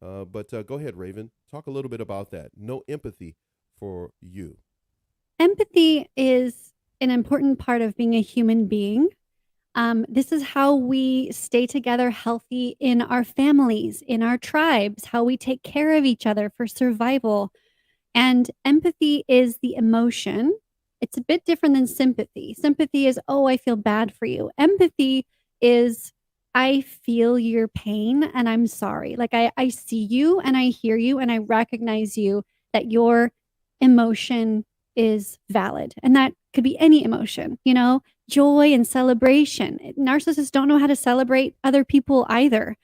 But go ahead, Raven. Talk a little bit about that. No empathy for you. Empathy is an important part of being a human being. This is how we stay together healthy in our families, in our tribes, how we take care of each other for survival. And empathy is the emotion. It's a bit different than sympathy. Sympathy is, oh, I feel bad for you. Empathy is, I feel your pain and I'm sorry. Like I see you and I hear you and I recognize you that your emotion is valid. And that could be any emotion, joy and celebration. Narcissists don't know how to celebrate other people either,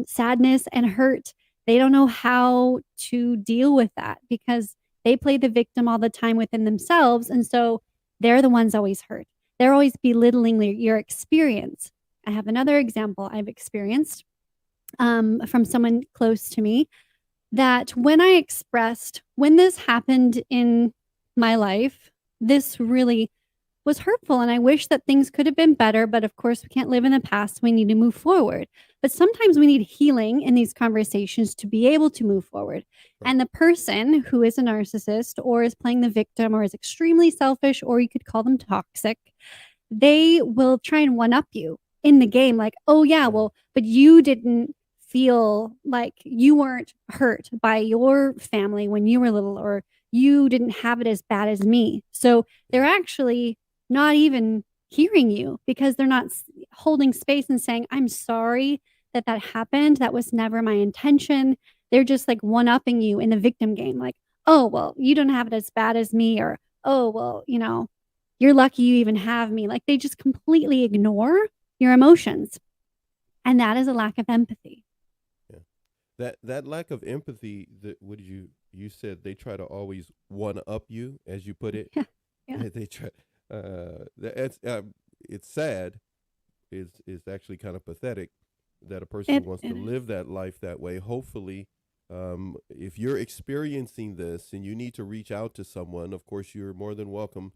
sadness and hurt. They don't know how to deal with that because they play the victim all the time within themselves. And so they're the ones always hurt. They're always belittling your experience. I have another example I've experienced from someone close to me that when this happened in my life, this really was hurtful. And I wish that things could have been better. But of course, we can't live in the past. We need to move forward. But sometimes we need healing in these conversations to be able to move forward. Right. And the person who is a narcissist or is playing the victim or is extremely selfish, or you could call them toxic, they will try and one up you in the game. Like, oh, yeah, Right. well, but you didn't feel like you weren't hurt by your family when you were little, or you didn't have it as bad as me. So they're actually not even hearing you because they're not holding space and saying, I'm sorry that that happened. That was never my intention. They're just like one upping you in the victim game. Like, oh, well, you don't have it as bad as me. Or, oh, well, you're lucky you even have me. Like they just completely ignore your emotions. And that is a lack of empathy. Yeah. That lack of empathy. That what did you said they try to always one up you, as you put it. Yeah. Yeah. They try. That's it's sad. It's actually kind of pathetic that a person It, wants to it is. live that life that way. Hopefully, if you're experiencing this and you need to reach out to someone, of course, you're more than welcome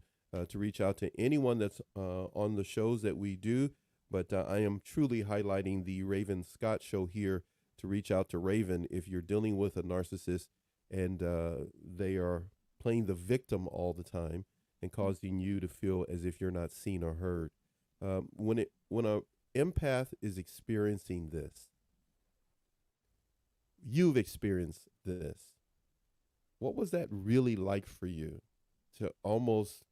to reach out to anyone that's on the shows that we do. But I am truly highlighting the Raven Scott show here to reach out to Raven if you're dealing with a narcissist and they are playing the victim all the time and causing you to feel as if you're not seen or heard. When a empath is experiencing this, you've experienced this. What was that really like for you to almost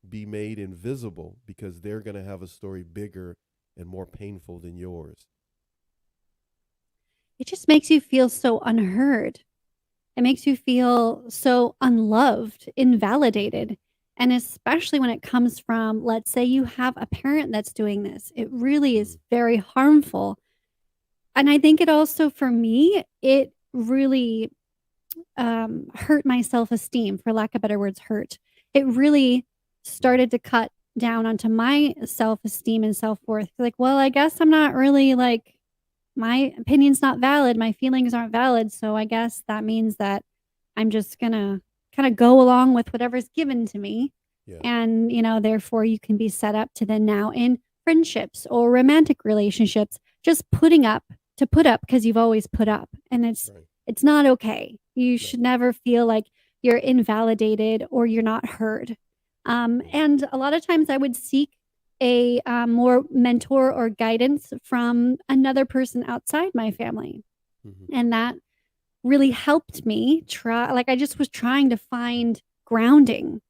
be made invisible because they're going to have a story bigger and more painful than yours? It just makes you feel so unheard. It makes you feel so unloved, invalidated. And especially when it comes from, let's say you have a parent that's doing this, it really Mm. is very harmful. And I think it also, for me, it really hurt my self esteem, for lack of better words, hurt. It really started to cut down onto my self esteem and self worth. Like, well, I guess I'm not really like, my opinion's not valid, my feelings aren't valid. So I guess that means that I'm just gonna kind of go along with whatever's given to me. Yeah. And, therefore you can be set up to then now in friendships or romantic relationships, just putting up to put up because you've always put up. And Right. it's not okay. You No. should never feel like you're invalidated or you're not heard. Mm. And a lot of times I would seek a more mentor or guidance from another person outside my family. Mm-hmm. And that really helped me try, like, I just was trying to find grounding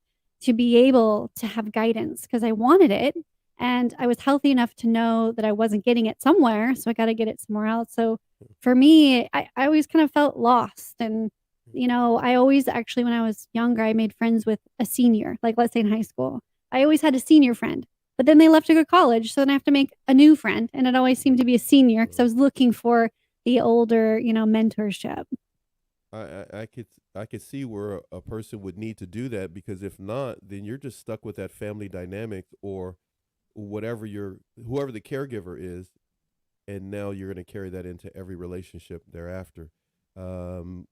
to be able to have guidance because I wanted it. And I was healthy enough to know that I wasn't getting it somewhere. So I got to get it somewhere else. So for me, I always kind of felt lost. And, I always actually, when I was younger, I made friends with a senior, like let's say in high school. I always had a senior friend, but then they left to go to college. So then I have to make a new friend. And it always seemed to be a senior because I was looking for the older, mentorship. I could see where a person would need to do that because if not, then you're just stuck with that family dynamic or whoever the caregiver is, and now you're going to carry that into every relationship thereafter. Um,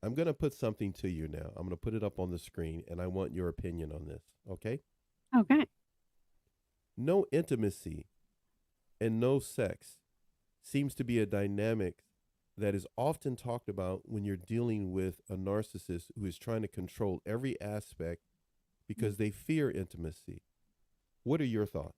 I'm going to put something to you now. I'm going to put it up on the screen, and I want your opinion on this. Okay? Okay. No intimacy and no sex seems to be a dynamic that is often talked about when you're dealing with a narcissist who is trying to control every aspect because they fear intimacy. What are your thoughts?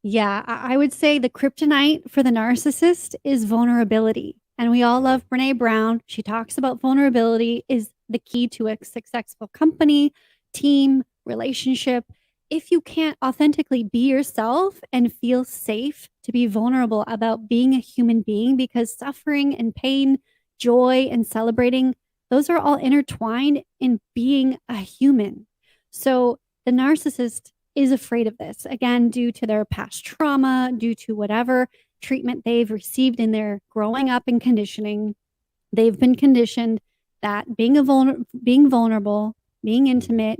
Yeah, I would say the kryptonite for the narcissist is vulnerability. And we all Okay. love Brene Brown. She talks about vulnerability is the key to a successful company, team, relationship. If you can't authentically be yourself and feel safe to be vulnerable about being a human being, because suffering and pain, joy and celebrating, those are all intertwined in being a human. So the narcissist is afraid of this, again, due to their past trauma, due to whatever treatment they've received in their growing up and conditioning. They've been conditioned that being vulnerable, being Mhm. intimate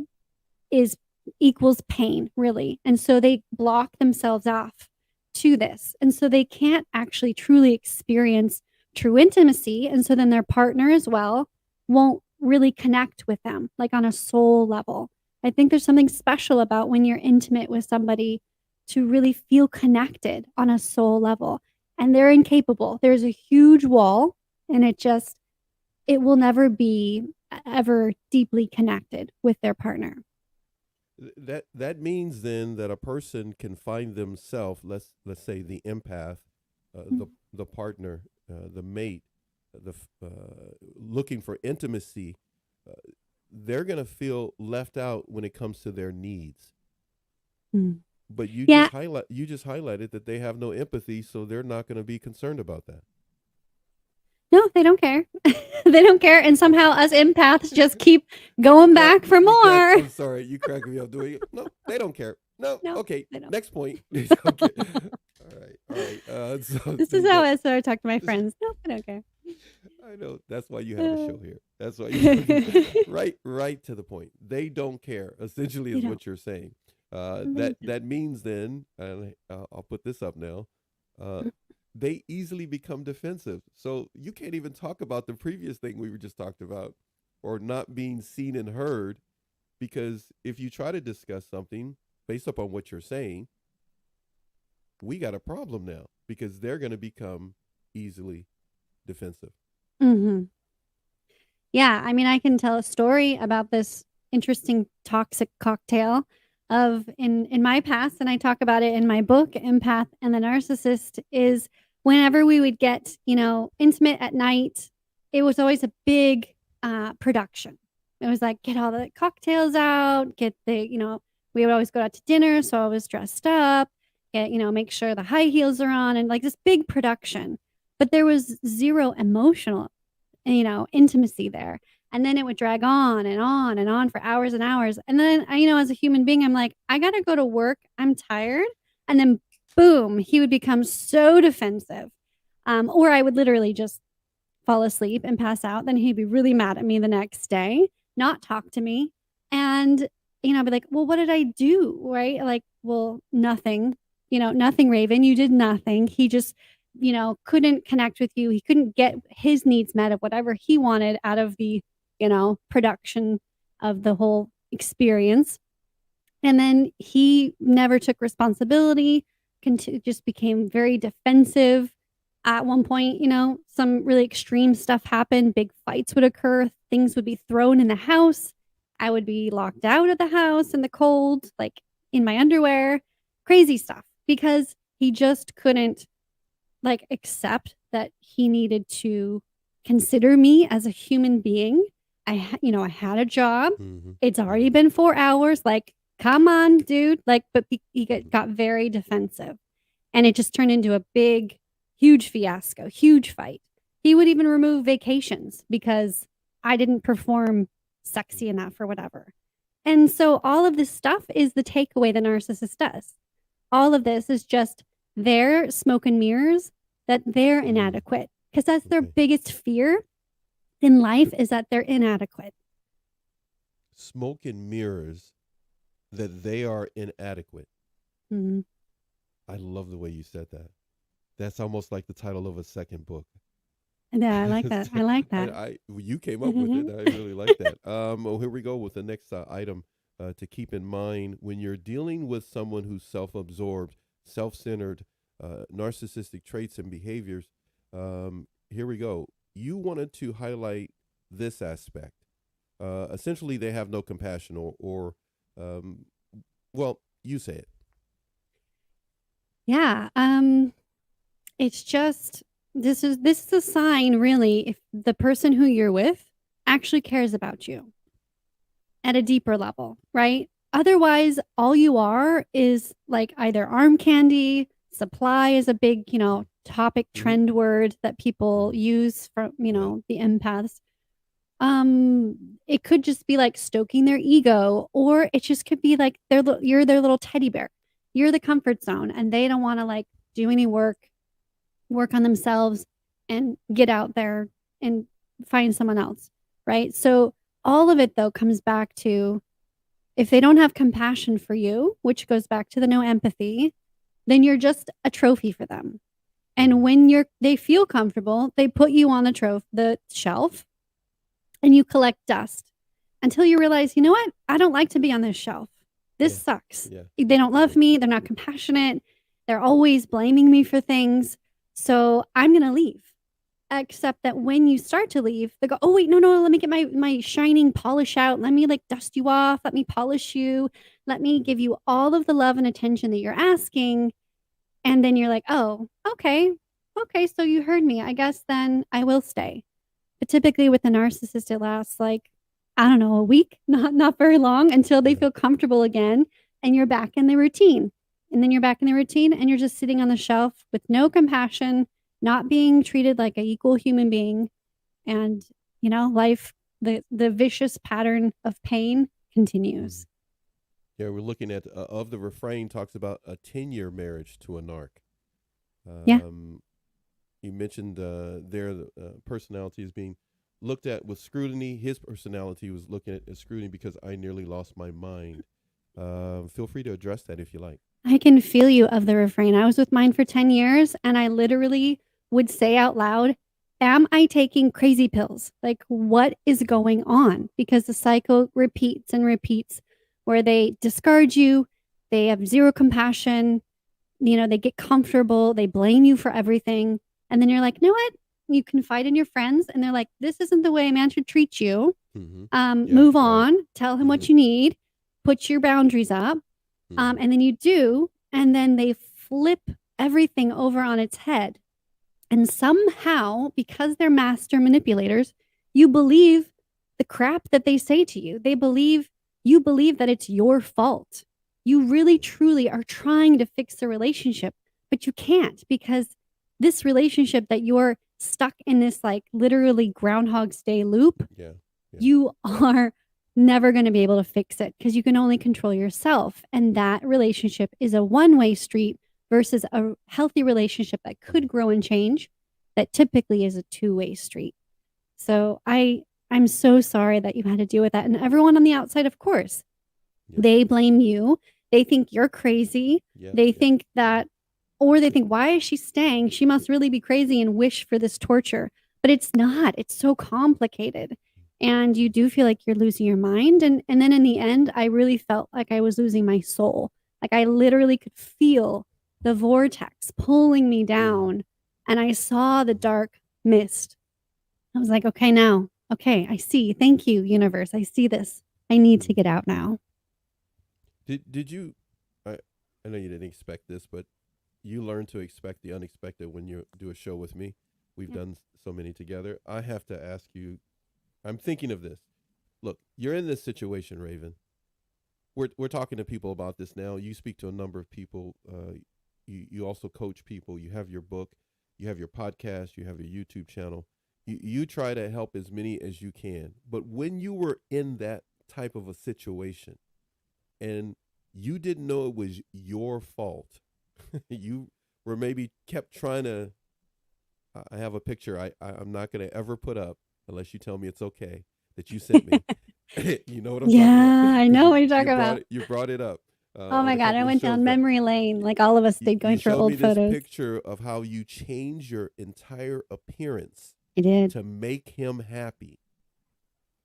is equals pain, really. And so they block themselves off to this. And so they can't actually truly experience true intimacy. And so then their partner as well won't really connect with them, like on a soul level. I think there's something special about when you're intimate with somebody to really feel connected on a soul level. And they're incapable. There's a huge wall, and it will never be ever deeply connected with their partner. That means then that a person can find themselves, let's say the empath, the partner, the mate, looking for intimacy. Uh, they're gonna feel left out when it comes to their needs. Mm. But Yeah, you just highlighted that they have no empathy, so they're not going to be concerned about that. no, they don't care. They don't care. And somehow us empaths just keep going back for more. I'm sorry, you crack me up doing it. No, they don't care. No, No, okay, they don't. next point. Okay, all right. So This they is how don't. I talk to my friends. No, I don't care. I know that's why you have a Uh, show here. That's why you right to the point. They don't care. Essentially, they is don't. what you're saying. They don't. That means then, and I'll put this up now. Uh, they easily become defensive. So you can't even talk about the previous thing we were just talked about, or not being seen and heard, because if you try to discuss something based upon what you're saying, we got a problem now because they're going to become easily defensive. Mm-hmm. Yeah, I mean, I can tell a story about this interesting toxic cocktail of in my past, and I talk about it in my book, Empath and the Narcissist, is whenever we would get, intimate at night, it was always a big production. It was like get all the cocktails out, get we would always go out to dinner, so I was dressed up, make sure the high heels are on, and like this big production. But there was zero emotional intimacy there. And then it would drag on and on and on for hours and hours. And then, as a human being, I'm like, I got to go to work. I'm tired. And then, boom, he would become so defensive. Or I would literally just fall asleep and pass out. Then he'd be really mad at me the next day, not talk to me. And, I'd be like, well, what did I do? Right? Like, well, nothing, nothing, Raven. You did nothing. He just, couldn't connect with you. He couldn't get his needs met of whatever he wanted out of the, production of the whole experience. And then he never took responsibility, just became very defensive. At one point, some really extreme stuff happened. Big fights would occur. Things would be thrown in the house. I would be locked out of the house in the cold, like in my underwear. Crazy stuff because he just couldn't like accept that he needed to consider me as a human being. I had a job. Mm-hmm. It's already Mm-hmm. been 4 hours. Like, come on, dude. Like, but he Mm-hmm. got very defensive, and it just turned into a big, huge fiasco, huge fight. He would even remove vacations because I didn't perform sexy enough or whatever. And so all of this stuff is the takeaway the narcissist does. All of this is just their smoke and mirrors that they're Mm-hmm. inadequate because that's their Okay. biggest fear in life is that they're inadequate. Smoke and mirrors that they are inadequate. Mm-hmm. I love the way you said that. That's almost like the title of a second book. Yeah, I like that. I like that. You came up with it. I really like that. Well, here we go with the next item to keep in mind when you're dealing with someone who's self-absorbed, self-centered, narcissistic traits and behaviors. Here we go. you wanted to highlight this aspect. Essentially, they have no compassion, or um, well, you say it. Yeah. It's just this is a sign, really, if the person who you're with actually cares about you at a deeper level, right? Otherwise, all you are is like either arm candy, supply is a big, topic Mm-hmm. trend word that people Mm-hmm. use for, Yeah. the empaths. It could just be like stoking their ego, or it just could be like you're their little teddy bear. You're the comfort zone, and they don't want to like do any work on themselves and get out there and find someone else, right? So all of it though comes back to, if they don't have compassion for you, which goes back to the no empathy, then you're just a trophy for them. Mm-hmm. And when they feel comfortable, they put you on the shelf, and you collect dust until you realize, you know what? I don't like to be on this shelf. This Yeah. sucks. Yeah. They don't love me. They're not compassionate. They're always blaming me for things. So I'm going to leave. Except that when you start to leave, they go, oh, wait, no, no, let me get my shining polish out. Let me like dust you off. Let me polish you. Let me give you all of the love and attention that you're asking. And then you're like, oh, okay. Okay. So you heard me. I guess then I will stay. But typically with a narcissist, it lasts like, I don't know, a week, not very long, until they Yeah. feel comfortable again and you're back in the routine. And then you're back in the routine and you're just sitting on the shelf with no compassion, not being treated like an equal human being. And, life, the vicious pattern of pain Mm-hmm. continues. Yeah. We're looking at of the refrain talks about a 10-year marriage to a narc. Yeah. Um, you mentioned their personality is being looked at with scrutiny. His personality was looking at as scrutiny because I nearly lost my mind. Feel free to address that if you like. I can feel you of the refrain. I was with mine for 10 years and I literally would say out loud, am I taking crazy pills? Like, what is going on? Because the cycle repeats and repeats where they discard you, they have zero compassion, they get comfortable, they blame you for everything. And then you're like, you know what? You confide in your friends and they're like, this isn't the way a man should treat you. Mm-hmm. Yeah. Move Right. on, tell him Mm-hmm. what you need, put your boundaries up. Mm-hmm. And then you do, and then they flip everything over on its head. And somehow, because they're master manipulators, you believe the crap that they say to you. You believe that it's your fault. You really, truly are trying to fix the relationship, but you can't, because this relationship that you're stuck in this like literally Groundhog's Day loop, Yeah. Yeah. you are never going to be able to fix it because you can only control yourself. And that relationship is a one-way street versus a healthy relationship that could grow and change, that typically is a two-way street. So I'm so sorry that you had to deal with that. And everyone on the outside, of course, Yeah. they blame you. They think you're crazy. Yeah. They Yeah. think that, or they think, why is she staying? She must really be crazy and wish for this torture. But it's not. It's so complicated. And you do feel like you're losing your mind. And then in the end, I really felt like I was losing my soul. Like I literally could feel the vortex pulling me Mm-hmm. down. And I saw the dark mist. I was like, okay, now, okay, I see. Thank you, universe. I see this. I need to Mm-hmm. get out now. Did you? I I know you didn't expect this, but you learn to expect the unexpected when you do a show with me. We've Yeah. done so many together. I have to ask you. I'm thinking of this. Look, you're in this situation, Raven. We're talking to people about this now. You speak to a number of people. You also coach people. You have your book. You have your podcast. You have your YouTube channel. You try to help as many as you can. But when you were in that type of a situation and you didn't know it was your fault, you were maybe kept trying to. I have a picture I'm not going to ever put up unless you tell me it's okay that you sent me. You know what I'm talking about Yeah, I because know you what you're you talking brought about. it you brought it up Oh on my a god, I couple of went shows down back. memory lane like all of us did You going through showed me old this photos. picture of how you changed your entire appearance I did. to make him happy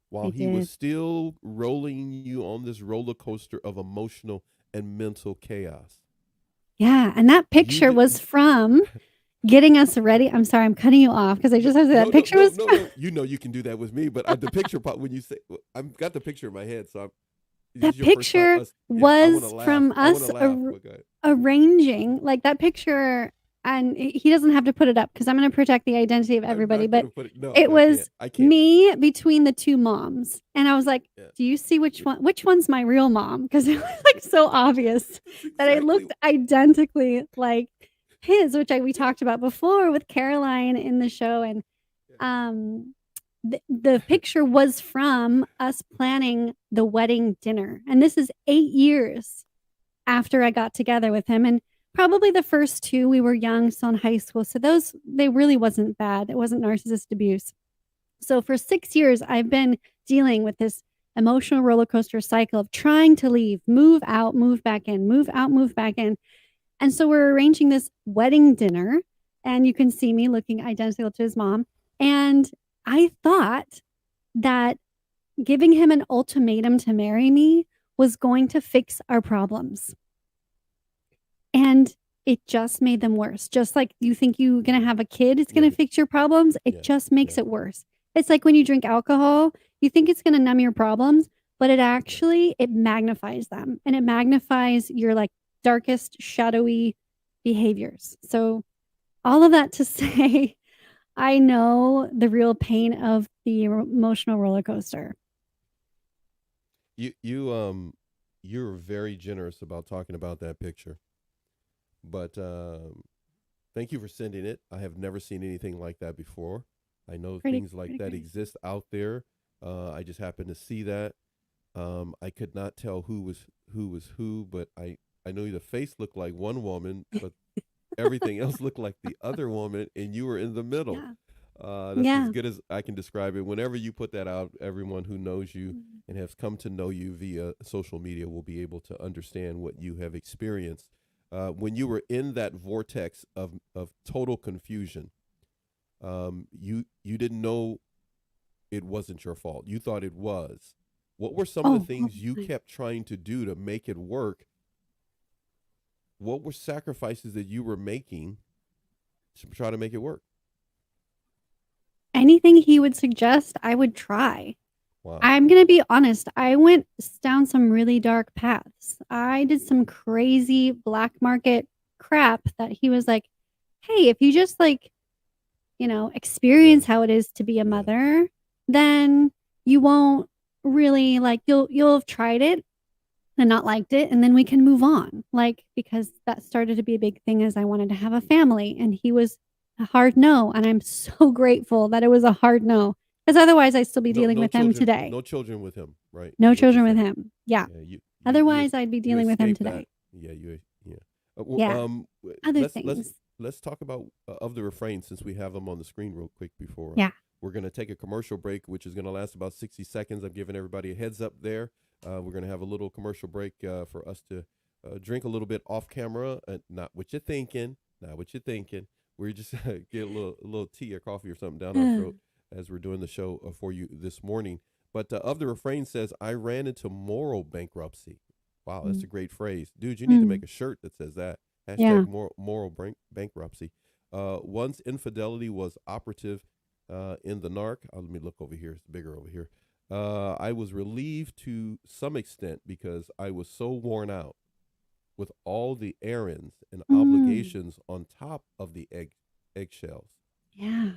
while I he was did. still rolling you on this roller coaster of emotional and mental chaos. Yeah, and that You picture did. was from getting us ready. I'm sorry, I'm cutting you off because I No, just have to say that no, no, picture no, was no, no. You know you can do that with me, but the picture when you say I've got the picture in my head, so this is that your first time. picture Us, yeah. I want to was laugh. from I want to us laugh. But go ahead. arranging like that picture, and he doesn't have to put it up because I'm going to protect the identity of I'm everybody. not But gonna put it. No, it I can't. was I can't. me between the two moms, and I was like, Yeah. "Do you see which one's my real mom?" Because it was like so obvious That's that I exactly. looked identically like his, which we talked about before with Caroline in the show, and um the picture was from us planning the wedding dinner. And this is 8 years after I got together with him. And probably the first two, we were young, still in high school. So they really wasn't bad. It wasn't narcissist abuse. So for 6 years, I've been dealing with this emotional roller coaster cycle of trying to leave, move out, move back in, move out, move back in. And so we're arranging this wedding dinner, and you can see me looking identical to his mom. And I thought that giving him an ultimatum to marry me was going to fix our problems. And it just made them worse. Just like you think you're going to have a kid, it's going to fix your problems. It just makes it worse. It's like when you drink alcohol, you think it's going to numb your problems, but it magnifies them, and it magnifies your like darkest, shadowy behaviors. So all of that to say, I know the real pain of the emotional roller coaster. You're very generous about talking about that picture, but thank you for sending it. I have never seen anything like that before. I know things like that Pretty. exist out there. I just happened to see that. I could not tell who, but I know the face looked like one woman, but everything else looked like the other woman, and you were in the middle. Yeah. That's as Yeah. good as I can describe it. Whenever you put that out, everyone who knows you and has come to know you via social media will be able to understand what you have experienced. When you were in that vortex of total confusion, you didn't know it wasn't your fault. You thought it was. What were some of the Oh, all things you the time. kept trying to do to make it work? What were sacrifices that you were making to try to make it work? Anything he would suggest, I would try. Wow. I'm going to be honest. I went down some really dark paths. I did some crazy black market crap that he was like, hey, if you just like, Yeah. experience how it is to be a Yeah. mother, then you won't really like, you'll have tried it and not liked it, and then we can move on. Like, because that started to be a big thing as I wanted to have a family, and he was a hard no. And I'm so grateful that it was a hard no, because otherwise I'd still be No, dealing no with him children. today. No children with him. Right? No Is what you're children with saying? him. Yeah. Yeah. Otherwise, I'd be You dealing with him escaped that. today. Yeah. Yeah. Yeah. Other things. Let's talk about of the refrain since we have them on the screen real quick before Yeah. we're going to take a commercial break, which is going to last about 60 seconds. I'm giving everybody a heads up there. We're going to have a little commercial break for us to drink a little bit off camera. Not what you're thinking. Not what you're thinking. We're just get a little tea or coffee or something down our throat as we're doing the show for you this morning. But of the refrain says, I ran into moral bankruptcy. Wow, that's a great phrase. Dude, you need to make a shirt that says that. Yeah. Hashtag moral bankruptcy. Once infidelity was operative in the narc. Let me look over here. It's bigger over here. I was relieved to some extent because I was so worn out with all the errands and obligations on top of the eggshells. Yeah.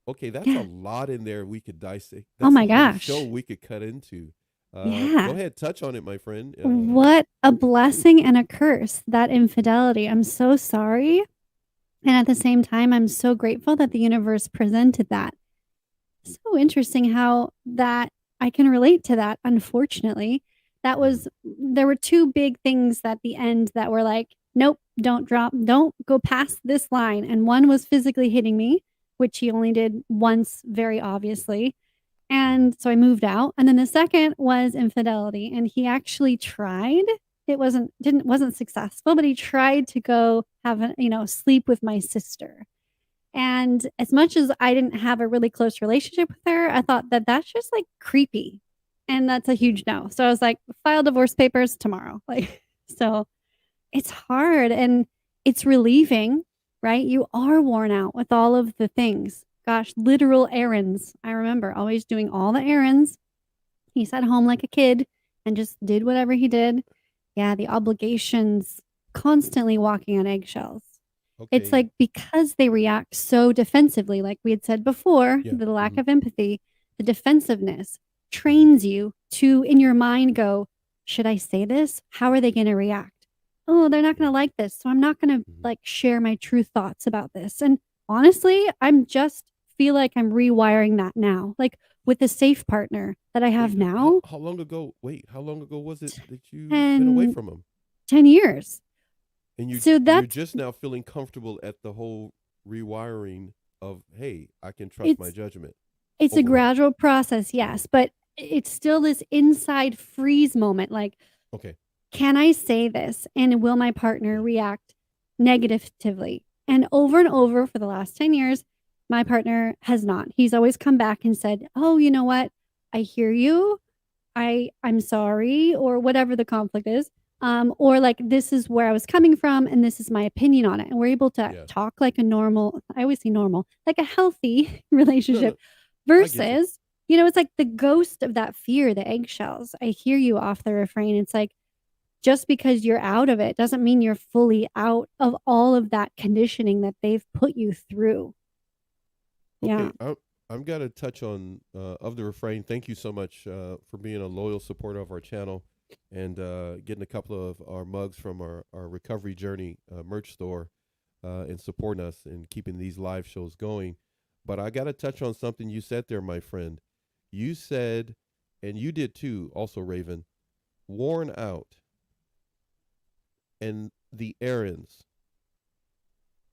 Okay, that's a Yeah. lot in there we could dissect. Oh That's a my whole show gosh. we could cut into. Go Yeah. ahead, touch on it, my friend. What a blessing and a curse, that infidelity. I'm so sorry. And at the same time, I'm so grateful that the universe presented that. So interesting how that I can relate to that, unfortunately. There were two big things at the end that were like, nope, don't go past this line. And one was physically hitting me, which he only did once, very obviously. And so I moved out. And then the second was infidelity. And he actually tried. It wasn't successful, but he tried to go sleep with my sister. And as much as I didn't have a really close relationship with her, I thought that that's just like creepy. And that's a huge no. So I was like, file divorce papers tomorrow. Like, so it's hard and it's relieving right? You are worn out with all of the things. Gosh, literal errands. I remember always doing all the errands. He sat home like a kid and just did whatever he did. Yeah, the obligations, constantly walking on eggshells. It's Okay. like because they react so defensively, like we had said before, Yeah. the lack Mm-hmm. of empathy, the defensiveness Mm-hmm. trains you to, in your mind, go, should I say this? How are they going to react? Oh, they're not going to like this. So I'm not going to Mm-hmm. like share my true thoughts about this. And honestly, I'm just feel like I'm rewiring that now. Like with the safe partner that I have Wait, how, now, how long ago? Wait, how long ago was it that you've been away 10, from him? 10 years. And So you're that's just now feeling comfortable at the whole rewiring of, hey, I can trust my it's judgment it's a overall. gradual process, Mm-hmm. yes, but it's still this inside freeze moment. Like, Okay. can I say this? And will my partner Yeah. react negatively? And over for the last 10 years, my partner has not. He's always come back and said, oh, you know what? I hear you. I'm sorry, or whatever the conflict is. Or like this is where I was coming from and this is my opinion on it. And we're able to Yeah. talk like a normal, I always say normal, like a healthy No, relationship no, I get you. versus, it's like the ghost of that fear, the eggshells. I hear you off the refrain. It's like just because you're out of it doesn't mean you're fully out of all of that conditioning that they've put you through. Yeah. Okay, I'm gonna touch on of the refrain. Thank you so much for being a loyal supporter of our channel and getting a couple of our mugs from our recovery journey merch store and supporting us and keeping these live shows going. But I gotta touch on something you said there, my friend. You said, and you did too, also Raven, worn out and the errands.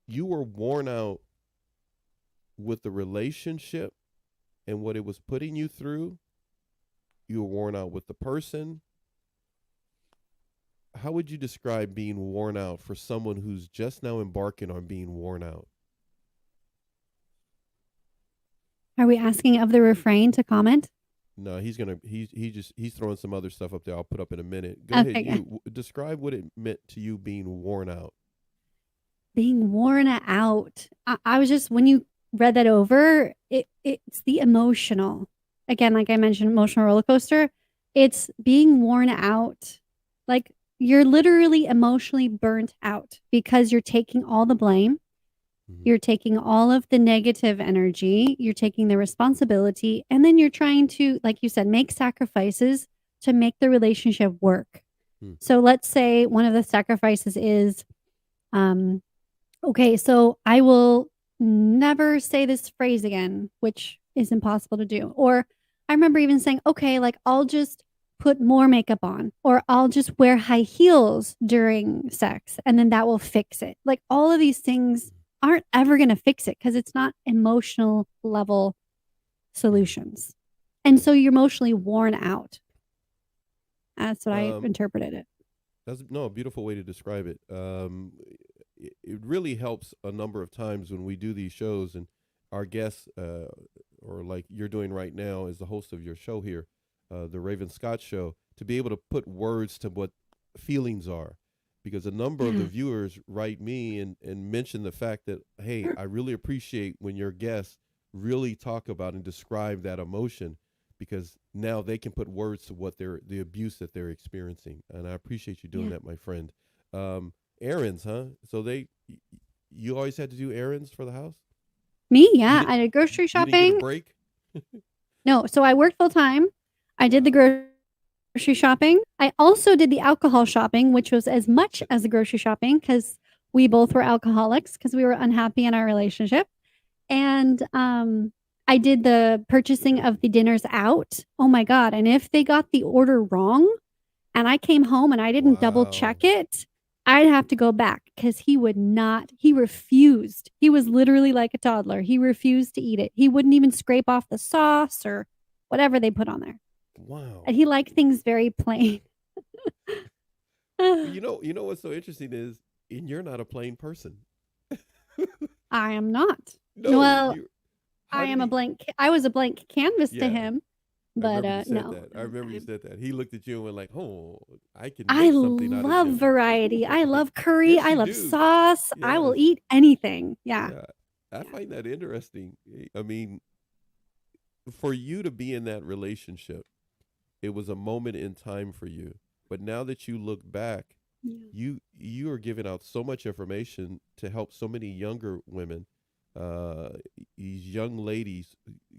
You were worn out with the relationship and what it was putting you through. You were worn out with the person. How would you describe being worn out for someone who's just now embarking on being worn out? Are we asking of the refrain to comment? No, he's throwing some other stuff up there. I'll put up in a minute. Go ahead. Okay. You describe what it meant to you being worn out. Being worn out. I was just when you read that over, it's the emotional. Again, like I mentioned, emotional roller coaster. It's being worn out. Like you're literally emotionally burnt out because you're taking all the blame. Mm-hmm. You're taking all of the negative energy, you're taking the responsibility, and then you're trying to, like you said, make sacrifices to make the relationship work. Hmm. So let's say one of the sacrifices is um, okay, so I will never say this phrase again, which is impossible to do. Or I remember even saying, okay, like I'll just put more makeup on, or I'll just wear high heels during sex, and then that will fix it. Like all of these things aren't ever going to fix it because it's not emotional level Mm-hmm. solutions. And so you're emotionally worn out. That's what I Um, interpreted it. that's no a beautiful way to describe it. It really helps a number of times when we do these shows and our guests, or like you're doing right now, as the host of your show here, the Raven Scott Show, to be able to put words to what feelings are. Because a number of the Yeah. viewers write me and mention the fact that, hey, I really appreciate when your guests really talk about and describe that emotion because now they can put words to what the abuse that they're experiencing. And I appreciate you doing Yeah. that, my friend. Um, Errands, huh? So you always had to do errands for the house? Me, You yeah. didn't I did grocery you didn't get a shopping. break? No, so I worked full time. I did the Wow. grocery shopping. I also did the alcohol shopping, which was as much as the grocery shopping because we both were alcoholics because we were unhappy in our relationship. And I did the purchasing of the dinners out. Oh my God. And if they got the order wrong and I came home and I didn't double Wow. check it, I'd have to go back because he would not, he refused. He was literally like a toddler. He refused to eat it. He wouldn't even scrape off the sauce or whatever they put on there. Wow. And he liked things very plain. Well, you know what's so interesting is, and you're not a plain person. I am not. No, Well, you. How did he? I was a blank canvas to Yeah. him. I But remember you said no, that. I remember you said that. He looked at you and went like, "Oh, I can I make something out of love this." variety. I love curry. Yes, I you love do. sauce. I will Yes. eat anything. Yeah. Yeah. I Yeah. find that interesting. I mean, for you to be in that relationship, it was a moment in time for you. But now that you look back, Yeah. you are giving out so much information to help so many younger women, uh, these young ladies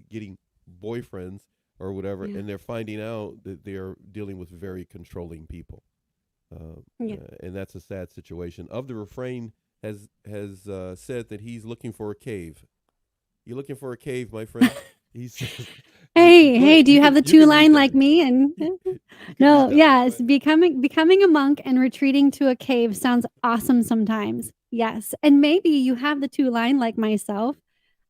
getting boyfriends or whatever, Yeah. and they're finding out that they're dealing with very controlling people, Yeah. and that's a sad situation. Of the refrain has said that he's looking for a cave. You're looking for a cave, my friend. He says, Hey, go ahead. hey, do you have the You two can read line that. like me? And You can read no, that one. Go yes, ahead. becoming a monk and retreating to a cave sounds awesome sometimes. Yes. And maybe you have the two line like myself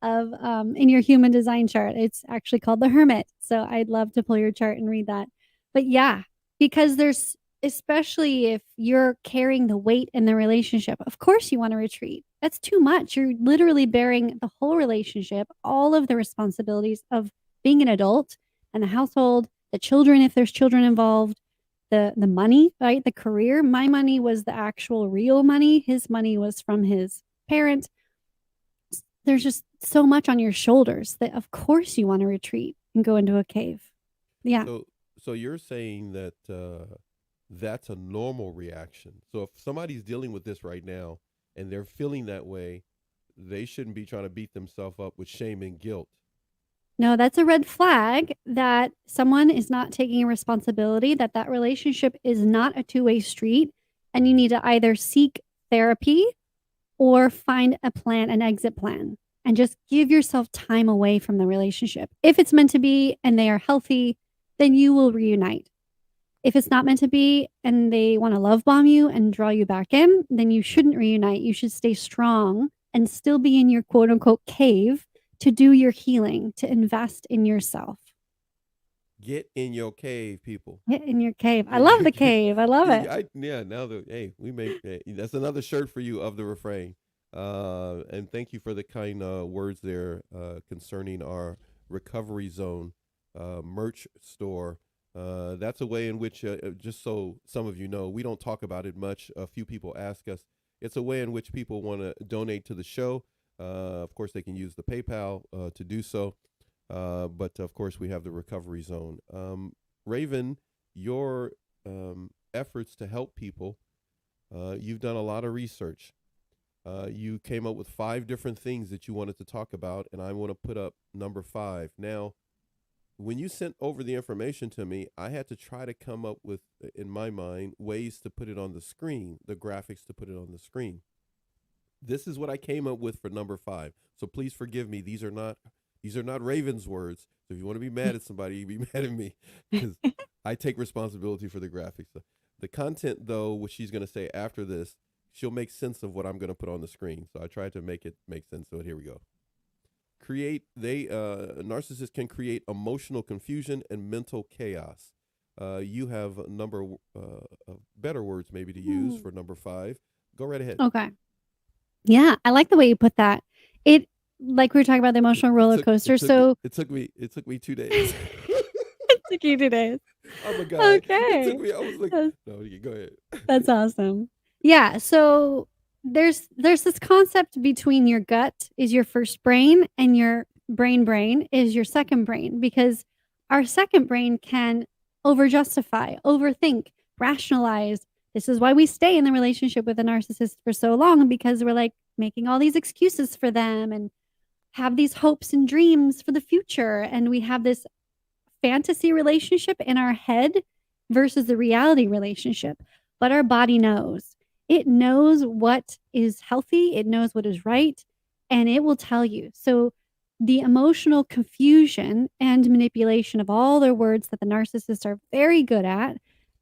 of in your human design chart. It's actually called the Hermit. So I'd love to pull your chart and read that. But yeah, because there's especially if you're carrying the weight in the relationship, of course you want to retreat. That's too much. You're literally bearing the whole relationship, all of the responsibilities of being an adult and the household, the children if there's children involved, the money, right? The career. My money was the actual real money. His money was from his parent. There's just so much on your shoulders that of course you want to retreat and go into a cave. Yeah. So, so you're saying that that's a normal reaction. So if somebody's dealing with this right now and they're feeling that way, they shouldn't be trying to beat themselves up with shame and guilt. No, that's a red flag that someone is not taking a responsibility, that that relationship is not a two-way street, and you need to either seek therapy or find a plan, an exit plan, and just give yourself time away from the relationship. If it's meant to be and they are healthy, then you will reunite. If it's not meant to be and they want to love bomb you and draw you back in, then you shouldn't reunite. You should stay strong and still be in your quote unquote cave to do your healing, to invest in yourself. Get in your cave, people. Get in your cave. I love the cave. I love it. Yeah. Now the hey, we make that's another shirt for you of the refrain. And thank you for the kind words there concerning our recovery zone merch store. That's a way in which, just so some of you know, we don't talk about it much. A few people ask us. It's a way in which people want to donate to the show. Of course, they can use the PayPal to do so. But of course, we have the recovery zone. Raven, your efforts to help people, you've done a lot of research. You came up with 5 different things that you wanted to talk about, and I want to put up number 5. Now, when you sent over the information to me, I had to try to come up with, in my mind, ways to put it on the screen, the graphics to put it on the screen. This is what I came up with for number 5. So please forgive me. These are not Raven's words. So if you want to be mad at somebody, you be mad at me because I take responsibility for the graphics. The content, though, which she's going to say after this, she'll make sense of what I'm going to put on the screen. So I tried to make it make sense. So here we go. Narcissists can create emotional confusion and mental chaos. You have a number better words maybe to use for number 5. Go right ahead. Okay. Yeah, I like the way you put that. It like we were talking about the emotional roller coaster. It took me 2 days. It took you 2 days. I'm a guy. It took Okay. me. I was like, That's, no, go ahead. that's awesome. Yeah, so there's this concept between your gut is your first brain and your brain is your second brain because our second brain can over-justify, overthink, rationalize. This is why we stay in the relationship with a narcissist for so long because we're like making all these excuses for them and have these hopes and dreams for the future. And we have this fantasy relationship in our head versus the reality relationship. But our body knows. It knows what is healthy, it knows what is right, and it will tell you. So the emotional confusion and manipulation of all their words that the narcissists are very good at,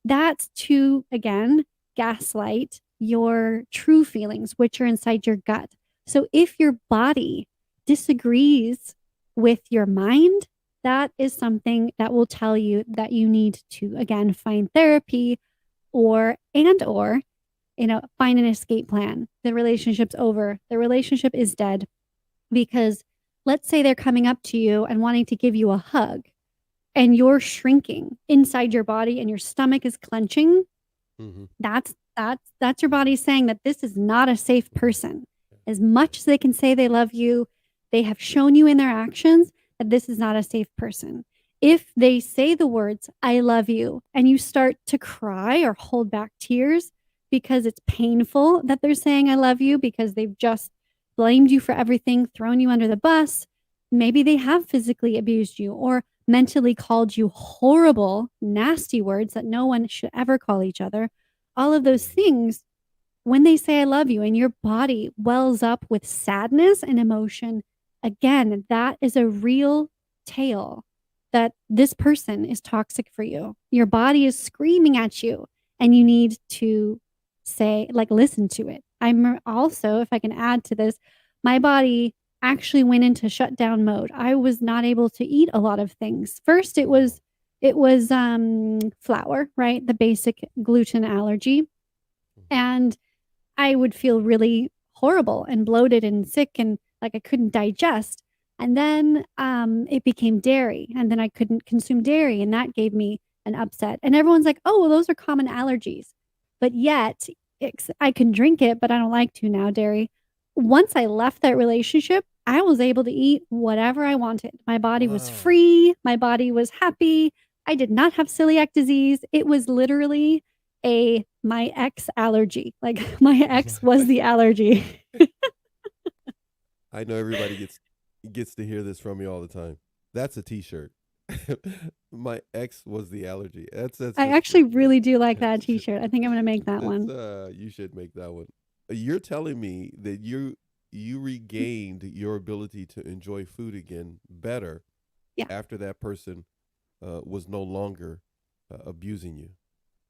that's to, again, gaslight your true feelings, which are inside your gut. So if your body disagrees with your mind, that is something that will tell you that you need to, again, find therapy or find an escape plan. The relationship's over. The relationship is dead because let's say they're coming up to you and wanting to give you a hug and you're shrinking inside your body and your stomach is clenching, Mm-hmm. that's your body saying that this is not a safe person. As much as they can say they love you, they have shown you in their actions that this is not a safe person. If they say the words, I love you, and you start to cry or hold back tears because it's painful that they're saying I love you because they've just blamed you for everything, thrown you under the bus, maybe they have physically abused you or mentally called you horrible, nasty words that no one should ever call each other. All of those things, when they say I love you and your body wells up with sadness and emotion, again, that is a real tale that this person is toxic for you. Your body is screaming at you and you need to say, like, listen to it. I'm also, if I can add to this, my body actually went into shutdown mode. I was not able to eat a lot of things. First, it was flour, right? The basic gluten allergy. And I would feel really horrible and bloated and sick and like I couldn't digest. And then it became dairy, and then I couldn't consume dairy, and that gave me an upset. And everyone's like, "Oh, well, those are common allergies," but yet I can drink it, but I don't like to now. Dairy. Once I left that relationship, I was able to eat whatever I wanted. My body was Wow. free. My body was happy. I did not have celiac disease. It was literally a my ex allergy. Like my ex was the allergy. I know everybody gets to hear this from me all the time. That's a T-shirt. My ex was the allergy. That's I just actually really do like that that's t-shirt. I think I'm going to make that one. you should make that one. You're telling me that you regained your ability to enjoy food again better Yeah. after that person was no longer abusing you.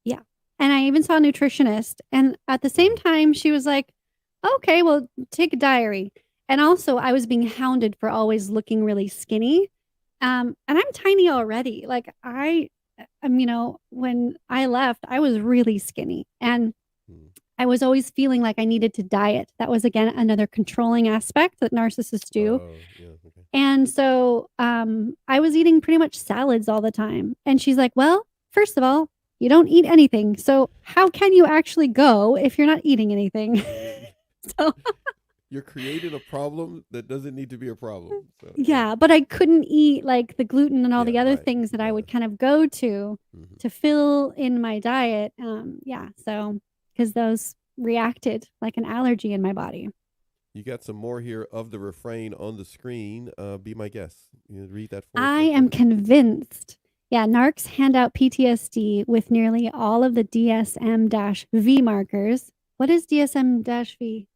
Yeah. And I even saw a nutritionist, and at the same time she was like, "Okay, well, take a diary." And also I was being hounded for always looking really skinny. And I'm tiny already. Like when I left, I was really skinny and Mm. I was always feeling like I needed to diet. That was again another controlling aspect that narcissists do. Oh, yeah, okay. And so I was eating pretty much salads all the time. And she's like, "Well, first of all, you don't eat anything. So how can you actually go if you're not eating anything?" So You're creating a problem that doesn't need to be a problem. So yeah, yeah, but I couldn't eat like the gluten and all yeah, the other right, things that I yeah. would kind of go to Hmm. fill in my diet. Yeah, so because those reacted like an allergy in my body. You got some more here of the refrain on the screen. Be my guest. You read that for us I real quick. am convinced. Yeah, narcs hand out PTSD with nearly all of the DSM-V markers. What is DSM-V?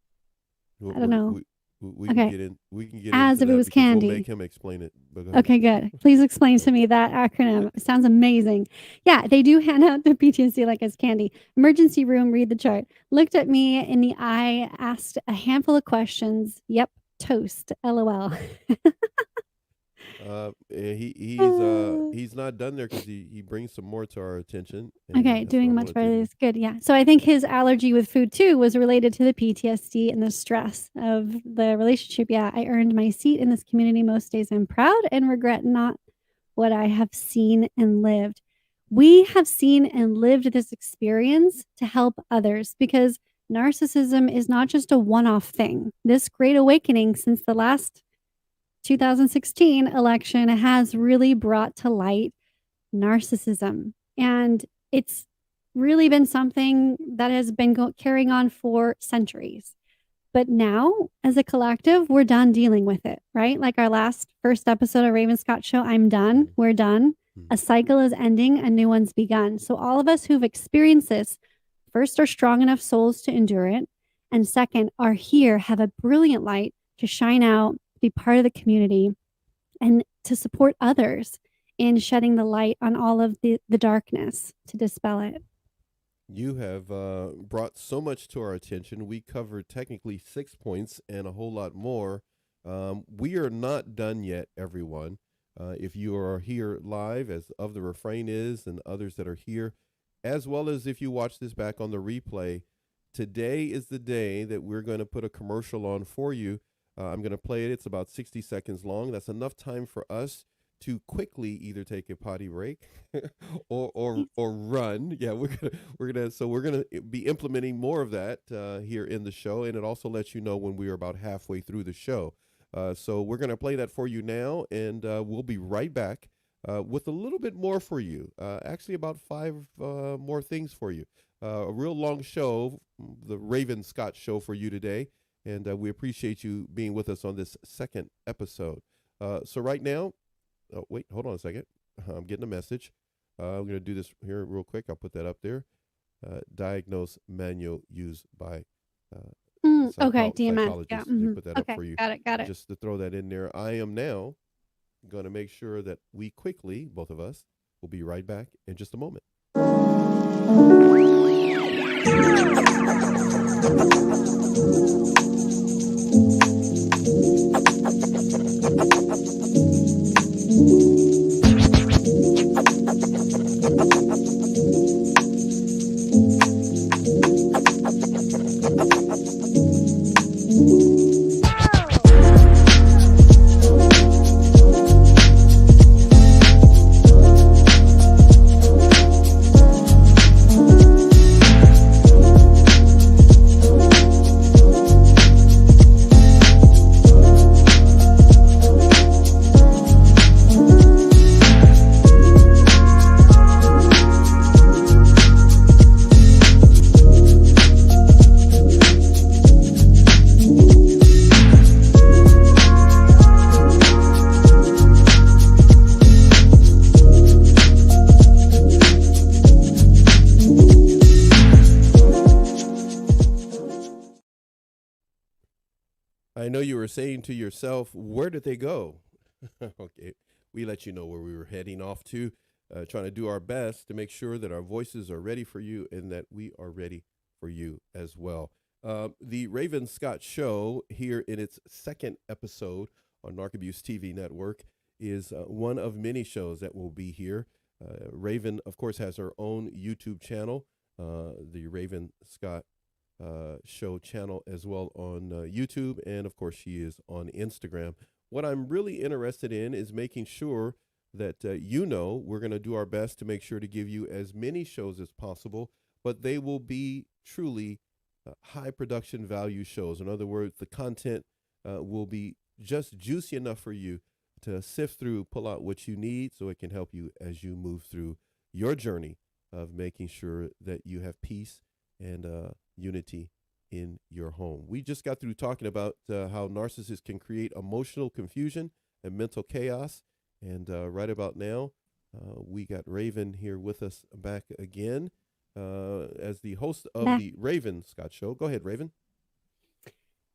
I don't know. We can Okay, get in. We can get as into if it that was because we'll make candy. him explain it. But go ahead. Okay, good. Please explain to me that acronym. It sounds amazing. Yeah, they do hand out the PTSD like as candy. Emergency room, read the chart. Looked at me in the eye, asked a handful of questions. Yep, toast. LOL. He's not done there because he brings some more to our attention, and Okay, that's what I doing much want to better take. is good. Yeah. So I think his allergy with food too was related to the PTSD and the stress of the relationship. Yeah, I earned my seat in this community most days. I'm proud and regret not what I have seen and lived. We have seen and lived this experience to help others because narcissism is not just a one off thing. This great awakening since the last 2016 election has really brought to light narcissism. And it's really been something that has been carrying on for centuries. But now, as a collective, we're done dealing with it, right? Like our last first episode of Raven Scott Show, I'm done. Mhm. We're done. Mhm. A cycle is ending, a new one's begun. So, all of us who've experienced this, first, are strong enough souls to endure it. And second, are here, have a brilliant light to shine out, be part of the community, and to support others in shedding the light on all of the darkness to dispel it. You have brought so much to our attention. We covered technically 6 points and a whole lot more. We are not done yet, everyone. If you are here live, as of the refrain is, and others that are here, as well as if you watch this back on the replay, today is the day that we're going to put a commercial on for you. I'm going to play it. It's about 60 seconds long. That's enough time for us to quickly either take a potty break Nice. or run. Yeah, we're gonna be implementing more of that here in the show, and it also lets you know when we are about halfway through the show. So we're gonna play that for you now, and we'll be right back with a little bit more for you. Actually, about five more things for you. A real long show, the Raven Scott show for you today, and we appreciate you being with us on this second episode. So right now, oh, wait, hold on a second. I'm getting a message. I'm going to do this here real quick. I'll put that up there. Diagnose manual used by Okay, DMS. Yeah. psychologists. Let me put that up Okay, for you. got it. Got it. Just to throw that in there. I am now going to make sure that we quickly, both of us, will be right back in just a moment. I know you were saying to yourself, where did they go? Okay, we let you know where we were heading off to, trying to do our best to make sure that our voices are ready for you and that we are ready for you as well. The Raven Scott Show, here in its second episode on Narcabuse TV Network, is one of many shows that will be here. Raven, of course, has her own YouTube channel, the Raven Scott show channel as well on YouTube, and of course she is on Instagram. What I'm really interested in is making sure that we're going to do our best to make sure to give you as many shows as possible, but they will be truly high production value shows. In other words, the content will be just juicy enough for you to sift through, pull out what you need so it can help you as you move through your journey of making sure that you have peace and unity in your home. We just got through talking about how narcissists can create emotional confusion and mental chaos. And right about now, we got Raven here with us back again as the host of the Raven Scott Show. Go ahead, Raven.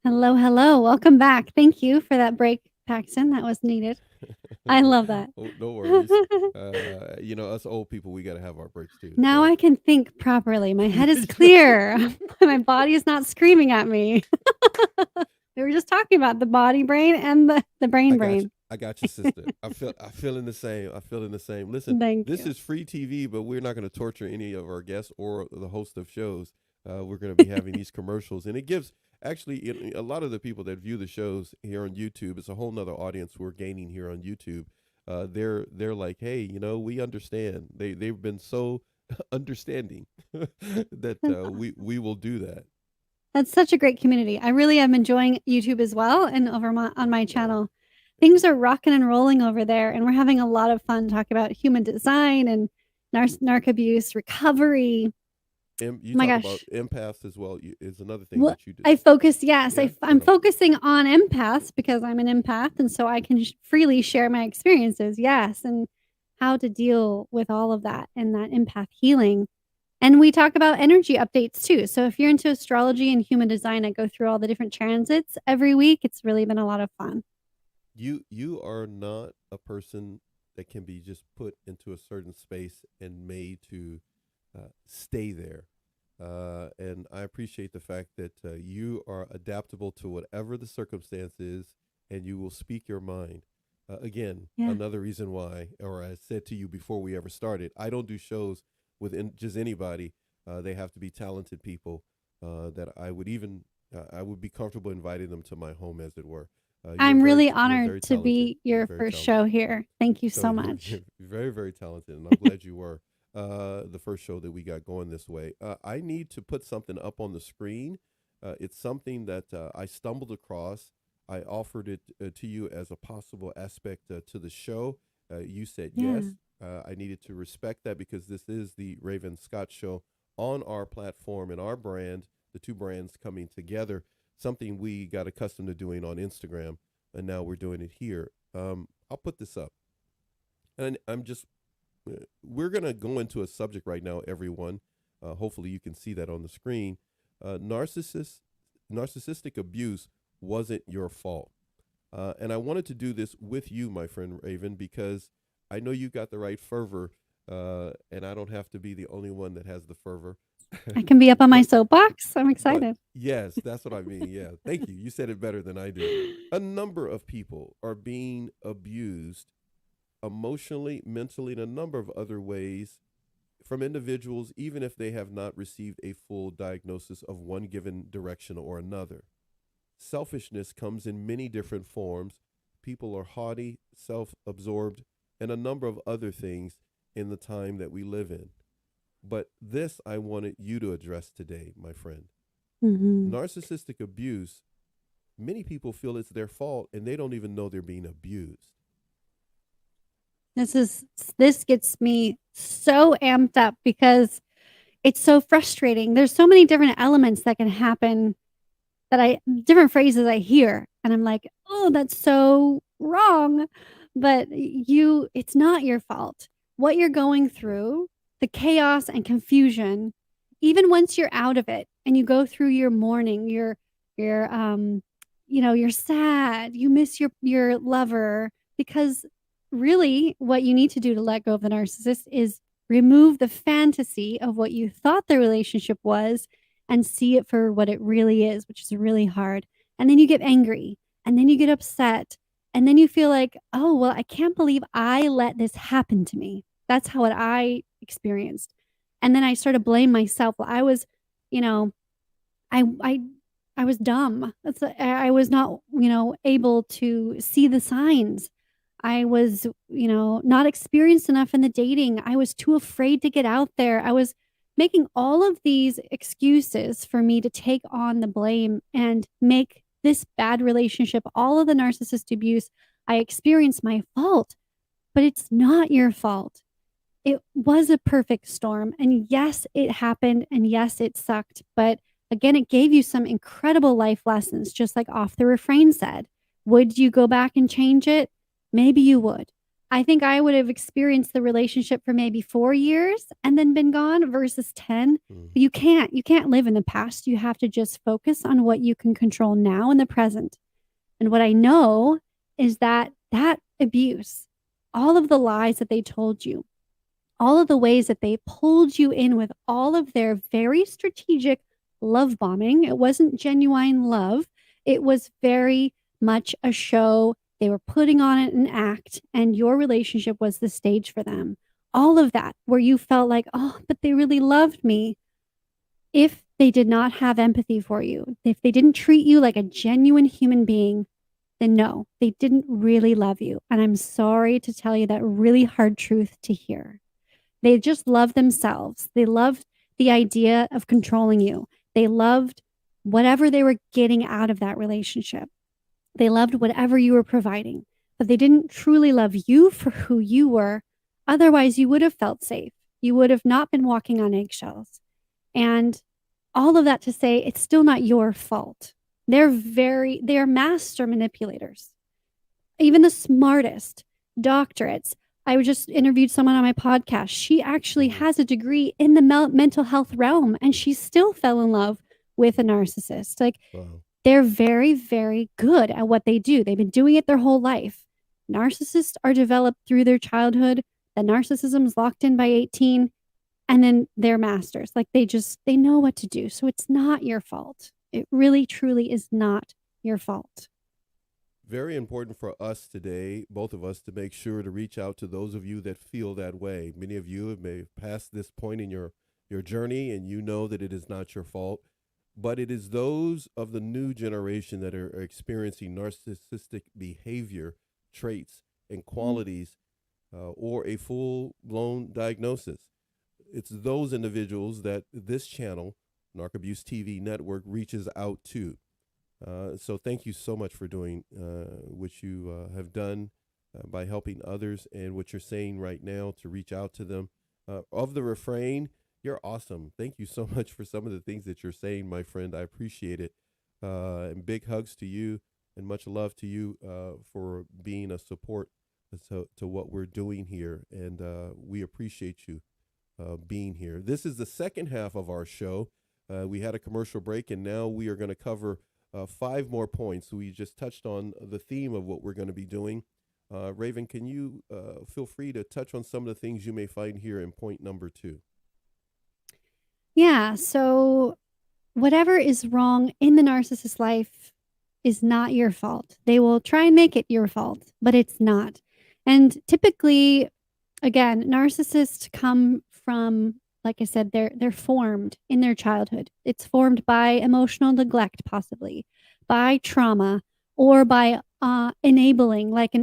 Hello. Welcome back. Thank you for that break, Paxton. That was needed. I love that. Oh, no worries. Us old people, we got to have our breaks too. Now I can think properly. My head is clear. My body is not screaming at me. We were just talking about the body brain and the brain. I got you, sister. I feel in the same. Listen, this is free TV, but we're not going to torture any of our guests or the host of shows. We're going to be having these commercials, and it gives actually a lot of the people that view the shows here on YouTube. It's a whole nother audience we're gaining here on YouTube. They're like, hey, we understand. They've been so understanding that we will do that. That's such a great community. I really am enjoying YouTube as well, and on my channel. Things are rocking and rolling over there, and we're having a lot of fun talking about human design and narc abuse recovery. You talk about empaths as well. Is another thing that you do. I focus, yes. Yeah, I'm focusing on empaths because I'm an empath, and so I can freely share my experiences, yes, and how to deal with all of that and that empath healing. And we talk about energy updates too. So if you're into astrology and human design, I go through all the different transits every week. It's really been a lot of fun. You are not a person that can be just put into a certain space and made to stay there. And I appreciate the fact that you are adaptable to whatever the circumstance is, and you will speak your mind. Another reason why, or I said to you before we ever started, I don't do shows with just anybody. They have to be talented people that I would be comfortable inviting them to my home, as it were. I'm really You're honored very to talented. be You're your very first talented. show here. Thank you So so you're much. very, very talented, and I'm glad you were the first show that we got going this way. I need to put something up on the screen. It's something that I stumbled across. I offered it to you as a possible aspect to the show. You said Yeah. yes. I needed to respect that because this is the Raven Scott show on our platform and our brand, the two brands coming together, something we got accustomed to doing on Instagram, and now we're doing it here. I'll put this up. And I'm just, we're going to go into a subject right now, everyone. Hopefully, you can see that on the screen. Narcissistic abuse wasn't your fault. And I wanted to do this with you, my friend Raven, because I know you got the right fervor, and I don't have to be the only one that has the fervor. I can be up on my but, soapbox. I'm but excited. yes, that's what I mean. Yeah, thank you. You said it better than I did. A number of people are being abused emotionally, mentally, in a number of other ways from individuals, even if they have not received a full diagnosis of one given direction or another. Selfishness comes in many different forms. People are haughty, self absorbed, and a number of other things in the time that we live in. But this I wanted you to address today, my friend. Hmm. Narcissistic abuse, many people feel it's their fault and they don't even know they're being abused. This is this gets me so amped up because it's so frustrating. There's so many different elements that can happen that I different phrases I hear and I'm like, "Oh, that's so wrong." But it's not your fault. What you're going through, the chaos and confusion, even once you're out of it and you go through your mourning, you're you're sad, you miss your lover because really what you need to do to let go of the narcissist is remove the fantasy of what you thought the relationship was and see it for what it really is, which is really hard. And then you get angry and then you get upset and then you feel like, oh, well, I can't believe I let this happen to me. That's how what I experienced. And then I sort of blame myself. Well, I was, you know, I I was dumb. I was not, able to see the signs. I was, not experienced enough in the dating. I was too afraid to get out there. I was making all of these excuses for me to take on the blame and make this bad relationship, all of the narcissist abuse I experienced my fault. But it's not your fault. It was a perfect storm. And yes, it happened. And yes, it sucked. But again, it gave you some incredible life lessons, just like Off the Refrain said. Would you go back and change it? Maybe you would. I think I would have experienced the relationship for maybe 4 years and then been gone versus 10. Mm. But you can't. You can't live in the past. You have to just focus on what you can control now in the present. And what I know is that that abuse, all of the lies that they told you, all of the ways that they pulled you in with all of their very strategic love bombing. It wasn't genuine love, it was very much a show. They were putting on it an act, and your relationship was the stage for them. All of that, where you felt like, oh, but they really loved me. If they did not have empathy for you, if they didn't treat you like a genuine human being, then no, they didn't really love you. And I'm sorry to tell you that really hard truth to hear. They just loved themselves. They loved the idea of controlling you. They loved whatever they were getting out of that relationship. They loved whatever you were providing, but they didn't truly love you for who you were. Otherwise, you would have felt safe. You would have not been walking on eggshells. And all of that to say, it's still not your fault. They're master manipulators. Even the smartest doctorates. I just interviewed someone on my podcast. She actually Mhm. has a degree in the mental health realm, and she still fell in love with a narcissist. Like, Wow. they're very, very good at what they do. They've been doing it their whole life. Narcissists are developed through their childhood. The narcissism is locked in by 18, and then they're masters. Like, they know what to do. So it's not your fault. It really, truly is not your fault. Very important for us today, both of us, to make sure to reach out to those of you that feel that way. Many of you may have passed this point in your journey and you know that it is not your fault. but it is those of the new generation that are experiencing narcissistic behavior traits and qualities, or a full blown diagnosis. It's those individuals that this channel, Narc Abuse TV Network, reaches out to. So thank you so much for doing what you have done by helping others, and what you're saying right now to reach out to them. Of the refrain, you're awesome. Thank you so much for some of the things that you're saying, my friend. I appreciate it. And big hugs to you, and much love to you for being a support to what we're doing here. And we appreciate you being here. This is the second half of our show. We had a commercial break, and now we are going to cover 5 more points. We just touched on the theme of what we're going to be doing. Raven, can you feel free to touch on some of the things you may find here in point number 2? Yeah. So, whatever is wrong in the narcissist's life is not your fault. They will try and make it your fault, but it's not. And typically, again, narcissists come from, like I said, they're formed in their childhood. It's formed by emotional neglect, possibly by trauma, or by enabling, like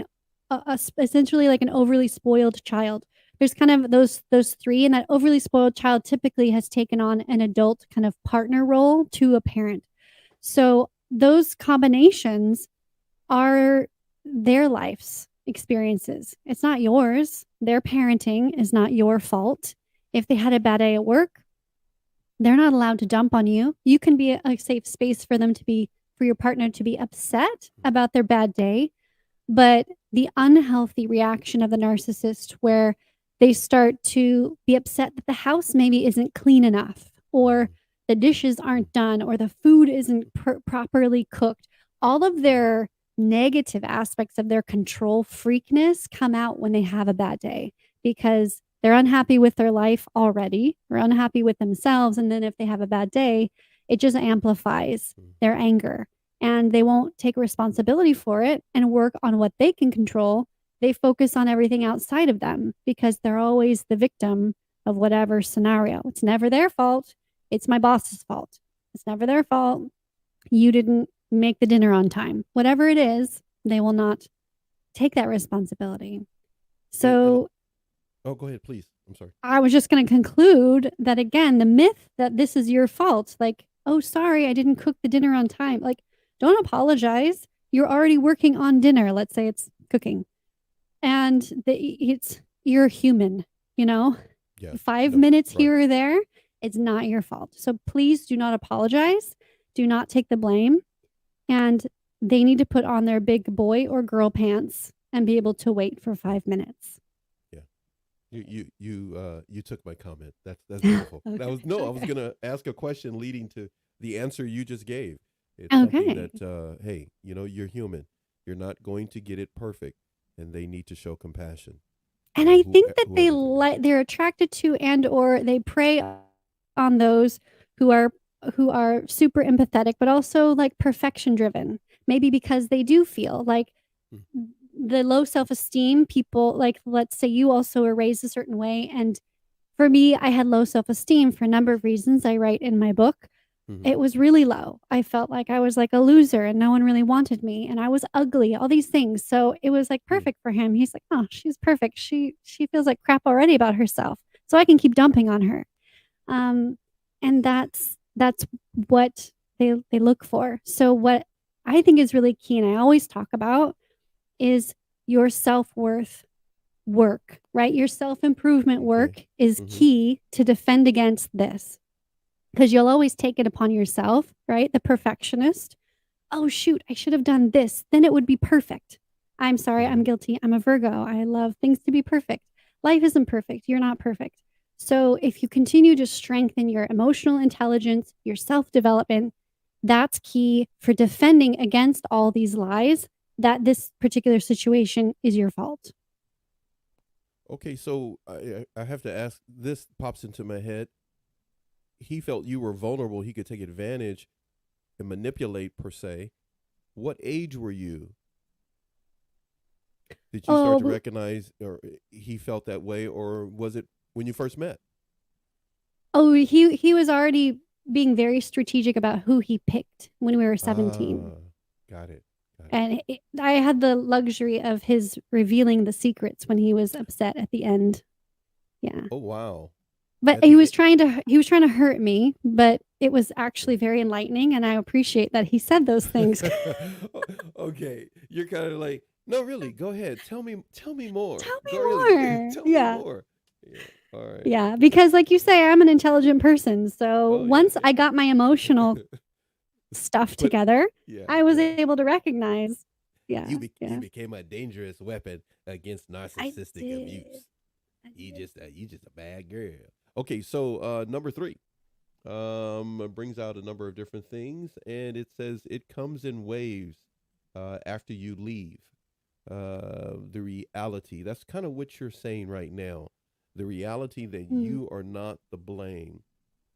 essentially like an overly spoiled child. There's kind of those 3, and that overly spoiled child typically has taken on an adult kind of partner role to a parent. So those combinations are their life's experiences. It's not yours. Their parenting is not your fault. If they had a bad day at work, they're not allowed to dump on you. You can be a safe space for them to be, for your partner to be upset about their bad day. But the unhealthy reaction of the narcissist, where they start to be upset that the house maybe isn't clean enough, or the dishes aren't done, or the food isn't properly cooked, all of their negative aspects of their control freakness come out when they have a bad day, because they're unhappy with their life already, or unhappy with themselves. And then if they have a bad day, it just amplifies their anger, and they won't take responsibility for it and work on what they can control. They focus on everything outside of them because they're always the victim of whatever scenario. It's never their fault. It's my boss's fault. It's never their fault. You didn't make the dinner on time. Whatever it is, they will not take that responsibility. So, oh, go ahead, please. I'm sorry. I was just going to conclude that, again, the myth that this is your fault, like, oh, sorry, I didn't cook the dinner on time. Like, don't apologize. You're already working on dinner. Let's say it's cooking. And you're human, you know? Yeah. 5 minutes here or there, it's not your fault. So please do not apologize. Do not take the blame. And they need to put on their big boy or girl pants and be able to wait for 5 minutes. Yeah. You took my comment. That's beautiful. Okay. I was going to ask a question leading to the answer you just gave. It's Okay. something that, hey, you're human. You're not going to get it perfect, and they need to show compassion. And I think that they're attracted to, and or they prey on those who are super empathetic, but also like perfection driven. Maybe because they do feel like the low self-esteem people, like, let's say you also were raised a certain way. And for me, I had low self-esteem for a number of reasons I write in my book. It was really low. I felt like I was like a loser and no one really wanted me, and I was ugly, all these things. So it was like perfect for him. He's like, oh, she's perfect. She feels like crap already about herself, so I can keep dumping on her. And that's what they look for. So what I think is really key, and I always talk about, is your self-worth work, right? Your self-improvement work is key to defend against this. Because you'll always take it upon yourself, right? The perfectionist. Oh, shoot, I should have done this. Then it would be perfect. I'm sorry, I'm guilty. I'm a Virgo. I love things to be perfect. Life isn't perfect. You're not perfect. So if you continue to strengthen your emotional intelligence, your self-development, that's key for defending against all these lies that this particular situation is your fault. Okay, so I have to ask, this pops into my head. He felt you were vulnerable. He could take advantage and manipulate, per se. What age were you? Did you start to recognize, or he felt that way, or was it when you first met? Oh, he was already being very strategic about who he picked when we were 17. Ah, got it. Got it. And I had the luxury of his revealing the secrets when he was upset at the end. Yeah. Oh, wow. But At the end. he was trying to hurt me, but it was actually very enlightening, and I appreciate that he said those things. Okay, you're kind of like, no, really, go ahead. Tell me more. Tell Go me really, more. tell me Yeah. more. Yeah. All right. Yeah, because like you say, I'm an intelligent person. So Oh yeah, once I got my emotional yeah. stuff But together, yeah, I was yeah. able to recognize. You Yeah, you yeah. became a dangerous weapon against I narcissistic did. abuse. I did. You just a bad girl. Okay, so number 3 brings out a number of different things, and it says it comes in waves after you leave. The reality. That's kind of what you're saying right now. The reality that Mm. you are not the blame.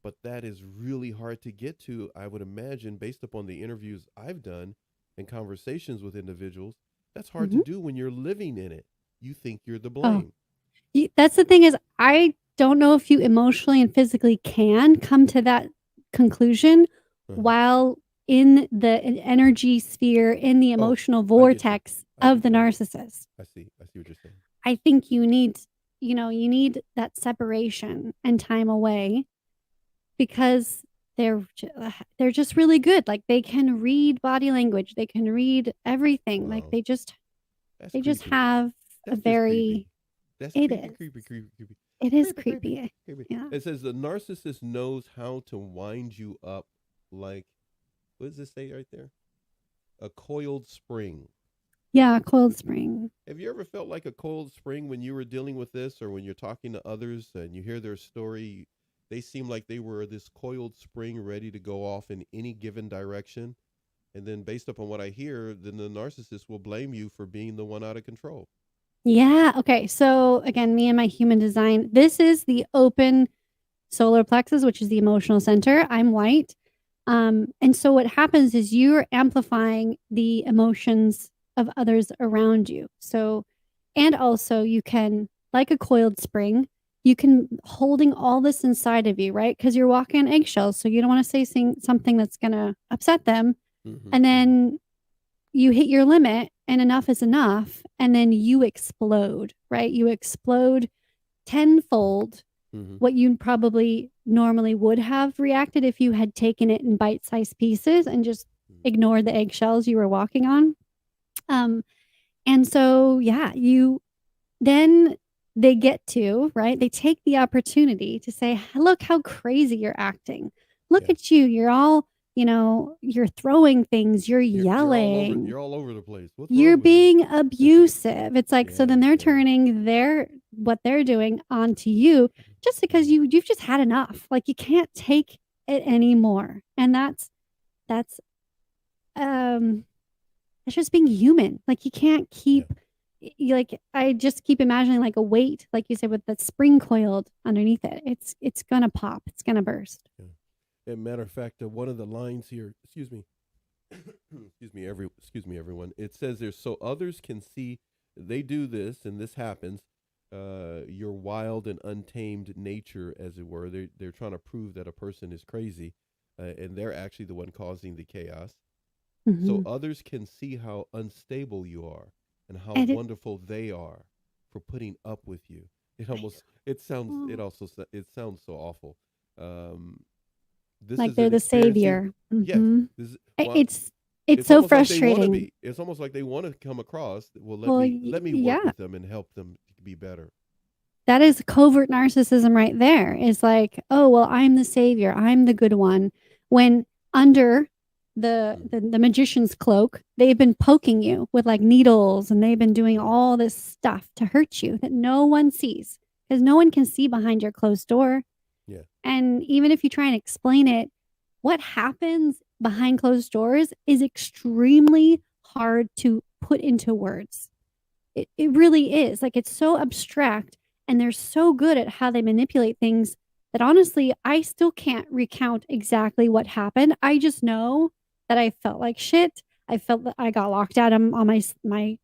But that is really hard to get to, I would imagine, based upon the interviews I've done and conversations with individuals. That's hard to Hmm. do when you're living in it. You think you're the Oh, blame. that's the thing is, I don't know if you emotionally and physically can come to that conclusion Uh-huh. while in the energy sphere, in the Oh, emotional I get you. vortex I of the understand. narcissist. I see. I see what you're saying. I think you need that separation and time away because they're just really good. Like they can read body language, they can read everything. Like Wow. That's they just creepy. have a That's just creepy. very That's it creepy, is. creepy, creepy, creepy. It is Creepy, creepy, creepy. creepy. Yeah. It says the narcissist knows how to wind you up like, what does it say right there? A coiled spring. Yeah, Cold Spring. Have you ever felt like a coiled spring when you were dealing with this, or when you're talking to others and you hear their story? They seem like they were this coiled spring ready to go off in any given direction. And then, based upon what I hear, then the narcissist will blame you for being the one out of control. Yeah. Okay. So again, me and my human design. This is the open solar plexus, which is the emotional center. I'm white. And so what happens is you're amplifying the emotions of others around you. So, and also you can, like a coiled spring, you can holding all this inside of you, right? Because you're walking on eggshells. So you don't want to say something that's going to upset them. Mm-hmm, And mm-hmm, then you hit your limit and enough is enough. And then you explode, right? You explode tenfold mm-hmm. what you probably normally would have reacted if you had taken it in bite-sized pieces and just ignored the eggshells you were walking on. Um, and so, yeah, you then they get to, right? They take the opportunity to say, look how crazy you're acting. Look Yeah. at you. You're all, you're throwing things, you're You're all over. yelling, You're all over the place. What's you're wrong with you? being abusive. It's like, so Yeah, then they're yeah. turning what they're doing onto you just because Mm-hmm. you've just had enough. Like you can't take it anymore. And that's um it's just being human. Like you can't Yeah, keep like I just keep imagining like a weight, like you said, with the spring coiled underneath it. It's gonna pop. It's gonna burst. yeah. And matter of fact, one of the lines here. Excuse me. Excuse me, everyone. It says there, so others can see they do this and this happens. Your wild and untamed nature, as it were. They're trying to prove that a person is crazy, and they're actually the one causing the chaos. So Mm-hmm. others can see how unstable you are and how And wonderful they are for putting up with you. It sounds so awful. Um, this like is they're an the experiencing. savior. Yes, Mm-hmm. this is, well, It's it's so almost like they want to frustrating. be. It's almost like they want to come across. Well, Well, let me work yeah, with them and help them to be better. that is covert narcissism right there. Is like, oh well, I'm the savior, I'm the good one. When under Mm, the magician's cloak, they've been poking you with like needles, and they've been doing yeah, all this stuff to hurt you that no one sees because no one can see behind your closed door. yeah, And even if you try and explain it, what happens behind closed doors is extremely hard to put into words. It really is. Like it's so abstract and they're so good at how they manipulate things that honestly, I still can't recount exactly what happened. I just know that I felt like shit. I felt that I got locked out on my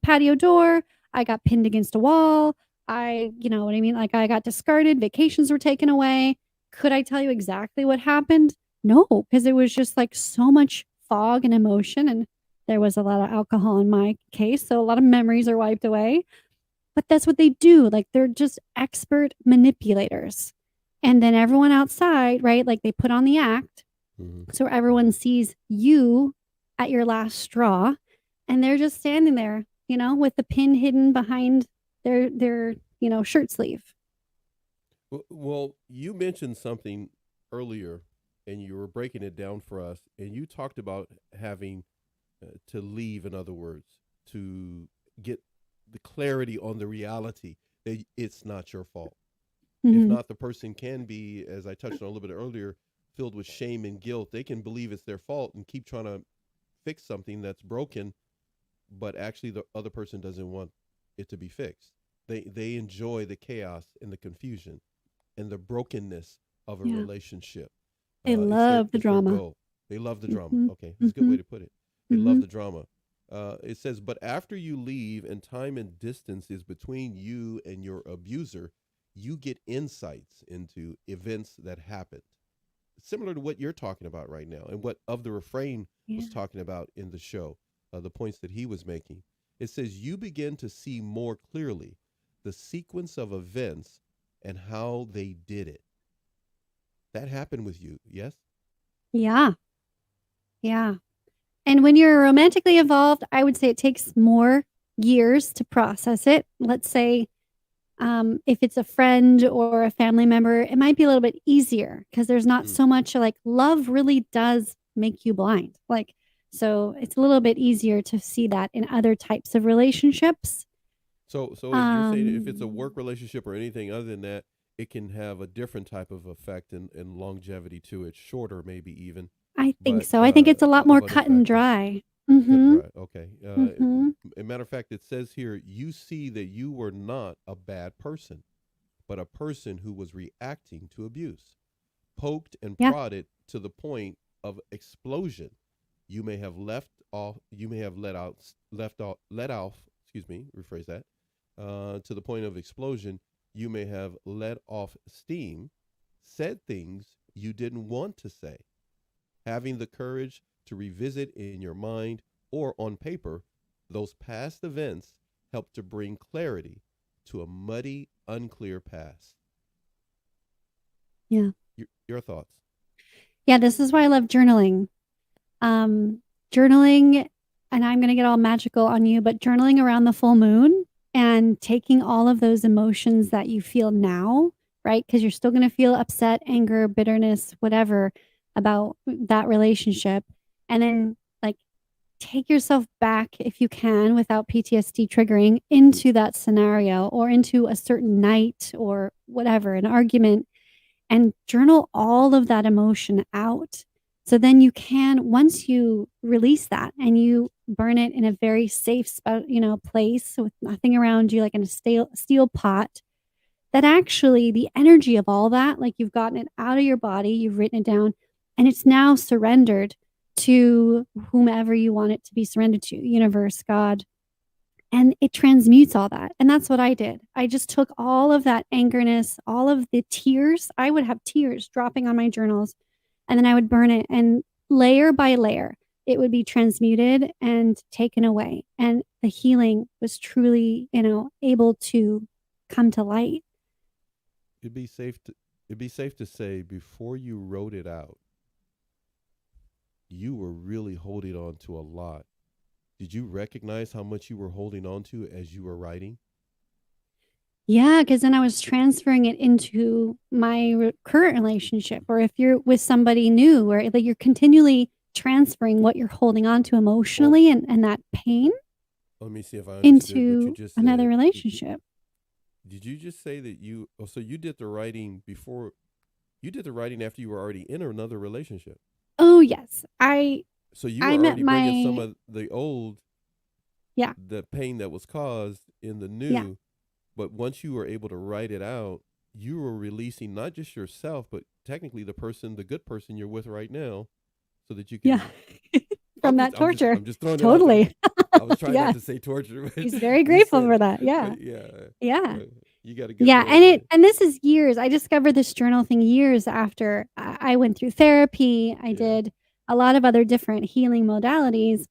patio door. I got pinned against a wall. You know what I mean? Like I got discarded. Vacations were taken away. Could I tell you exactly what happened? No, because it was just like so much fog and emotion. And there was a lot of alcohol in my case. So a lot of memories are wiped away. But that's what they do. Like they're just expert manipulators. And then everyone outside, right? Like they put on the act. Hmm. So everyone sees you at your last straw. And they're just standing there, with the pin hidden behind their shirt sleeve. Well, you mentioned something earlier, and you were breaking it down for us, and you talked about having to leave. In other words, to get the clarity on the reality that it's not your fault. If Mm-hmm. not, the person can be, as I touched on a little bit earlier, filled with shame and guilt. They can believe it's their fault and keep trying to fix something that's broken, but actually the other person doesn't want it to be fixed. They enjoy the chaos and the confusion and the brokenness of a Yeah. relationship. I It's their love the goal. drama. They love the drama. Mm-hmm. Okay, that's a good Mm-hmm. way to put it. They love Mm-hmm. the drama. It says, but after you leave and time and distance is between you and your abuser, you get insights into events that happened. Similar to what you're talking about right now and what Of the Refrain was Yeah. talking about in the show, the points that he was making. It says, you begin to see more clearly the sequence of events and how they did it. That happened with you, yes? Yeah. Yeah. And when you're romantically involved, I would say it takes more years to process it. Let's say if it's a friend or a family member, it might be a little bit easier because there's not Mm. so much like love really does make you blind. Like, so it's a little bit easier to see that in other types of relationships. So you're saying if it's a work Um, relationship or anything other than that, it can have a different type of effect and longevity to it, shorter maybe even, I think but so. I think it's a lot more of other cut and factors. dry. Cut and Mm-hmm. dry. Okay. Mm-hmm. A matter of fact, it says here, you see that you were not a bad person, but a person who was reacting to abuse, poked and Yeah. prodded to the point of explosion. You may have left off. You may have let off. Excuse me. Rephrase that. To the point of explosion, you may have let off steam, said things you didn't want to say. Having the courage to revisit in your mind or on paper those past events help to bring clarity to a muddy, unclear past. Yeah. Your thoughts? Yeah. This is why I love journaling. Um, journaling, and I'm going to get all magical on you, but journaling around the full moon and taking all of those emotions that you feel now, right? Because you're still going to feel upset, anger, bitterness, whatever about that relationship. And then, like, take yourself back if you can without PTSD triggering into that scenario or into a certain night or whatever, an argument, and journal all of that emotion out. So then you can, once you release that and you burn it in a very safe place with nothing around you, like in a steel pot, that actually the energy of all that, like you've gotten it out of your body, you've written it down, and it's now surrendered to whomever you want it to be surrendered to, universe, God, and it transmutes all that. And that's what I did. I just took all of that angerness, all of the tears. I would have tears dropping on my journals, and then I would burn it. And layer by layer, it would be transmuted and taken away. And the healing was truly, able to come to light. It'd be safe to it'd be safe to say before you wrote it out, you were really holding on to a lot. Did you recognize how much you were holding on to as you were writing? Yeah, because then I was transferring it into my current relationship, or if you're with somebody new, or like you're continually transferring what you're holding on to Oh, emotionally and that pain let me see if I understood what you into just another said. relationship. Did you just say that you? Oh, so you did the writing before? You did the writing after you were already in another relationship. Oh yes, I So you I were met already bringing some my of the old, yeah the pain that was caused in the yeah new. But once you were able to write it out, you were releasing not just yourself, but technically the person, the good person you're with right now, so that you yeah can. from that torture. I'm just throwing it out there. Totally. I was trying not Yeah, to say torture, but he's very you grateful said for it. that. Yeah, But yeah, yeah, uh, You got a good Yeah, man then. and this is years. I discovered this journal thing years after I went through therapy. I Yeah. did a lot of other different healing modalities.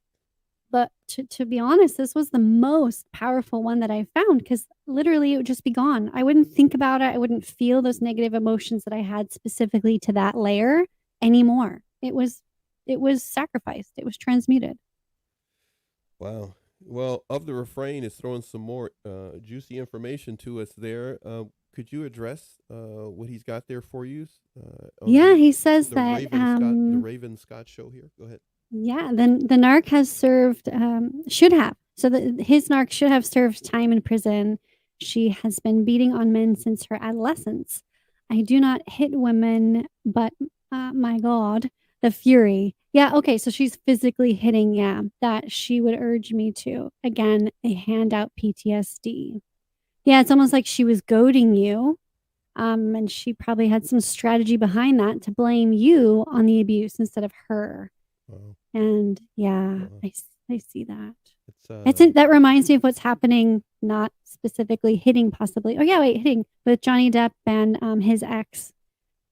But to be honest, this was the most powerful one that I found because literally it would just be gone. I wouldn't think about it. I wouldn't feel those negative emotions that I had specifically to that layer anymore. It was sacrificed. It was transmuted. Wow. Well, of the refrain is throwing some more juicy information to us there. Could you address what he's got there for you on Yeah, he says the that Raven Scott show here? Go ahead. yeah, then the narc has served, should have. So his narc should have served time in prison. She has been beating on men since her adolescence. I do not hit women, but my God, the fury. Yeah, okay, so she's physically hitting, yeah, that she would urge me to. Again, a handout PTSD. Yeah, it's almost like she was goading you. And she probably had some strategy behind that to blame you on the abuse instead of her. Wow. And yeah, Wow. I see that. It's That reminds me of what's happening, not specifically hitting, possibly. Oh yeah, wait, hitting with Johnny Depp and his ex,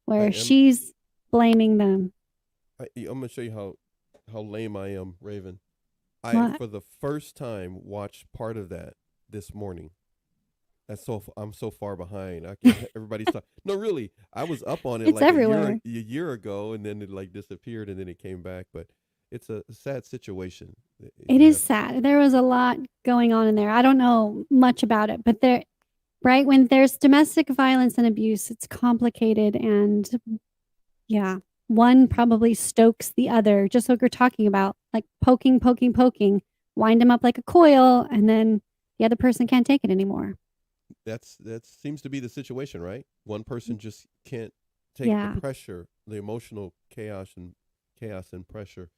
I where am. she's blaming them. I'm gonna show you how lame I am, Raven. I What? for the first time watched part of that this morning. I'm so far behind. I can everybody's talking. No, really, I was up on it It's like everywhere. a year ago, and then it like disappeared, and then it came back. But it's a sad situation. It You is have sad. There was a lot going on in there. I don't know much about it, but there, right when there's domestic violence and abuse, it's complicated and yeah, one probably stokes the other, just like we're talking about, like poking, poking, poking, wind them up like a coil, and then the other person can't take it anymore. that seems to be the situation, right? One person just can't take the Yeah. pressure, the emotional chaos and pressure.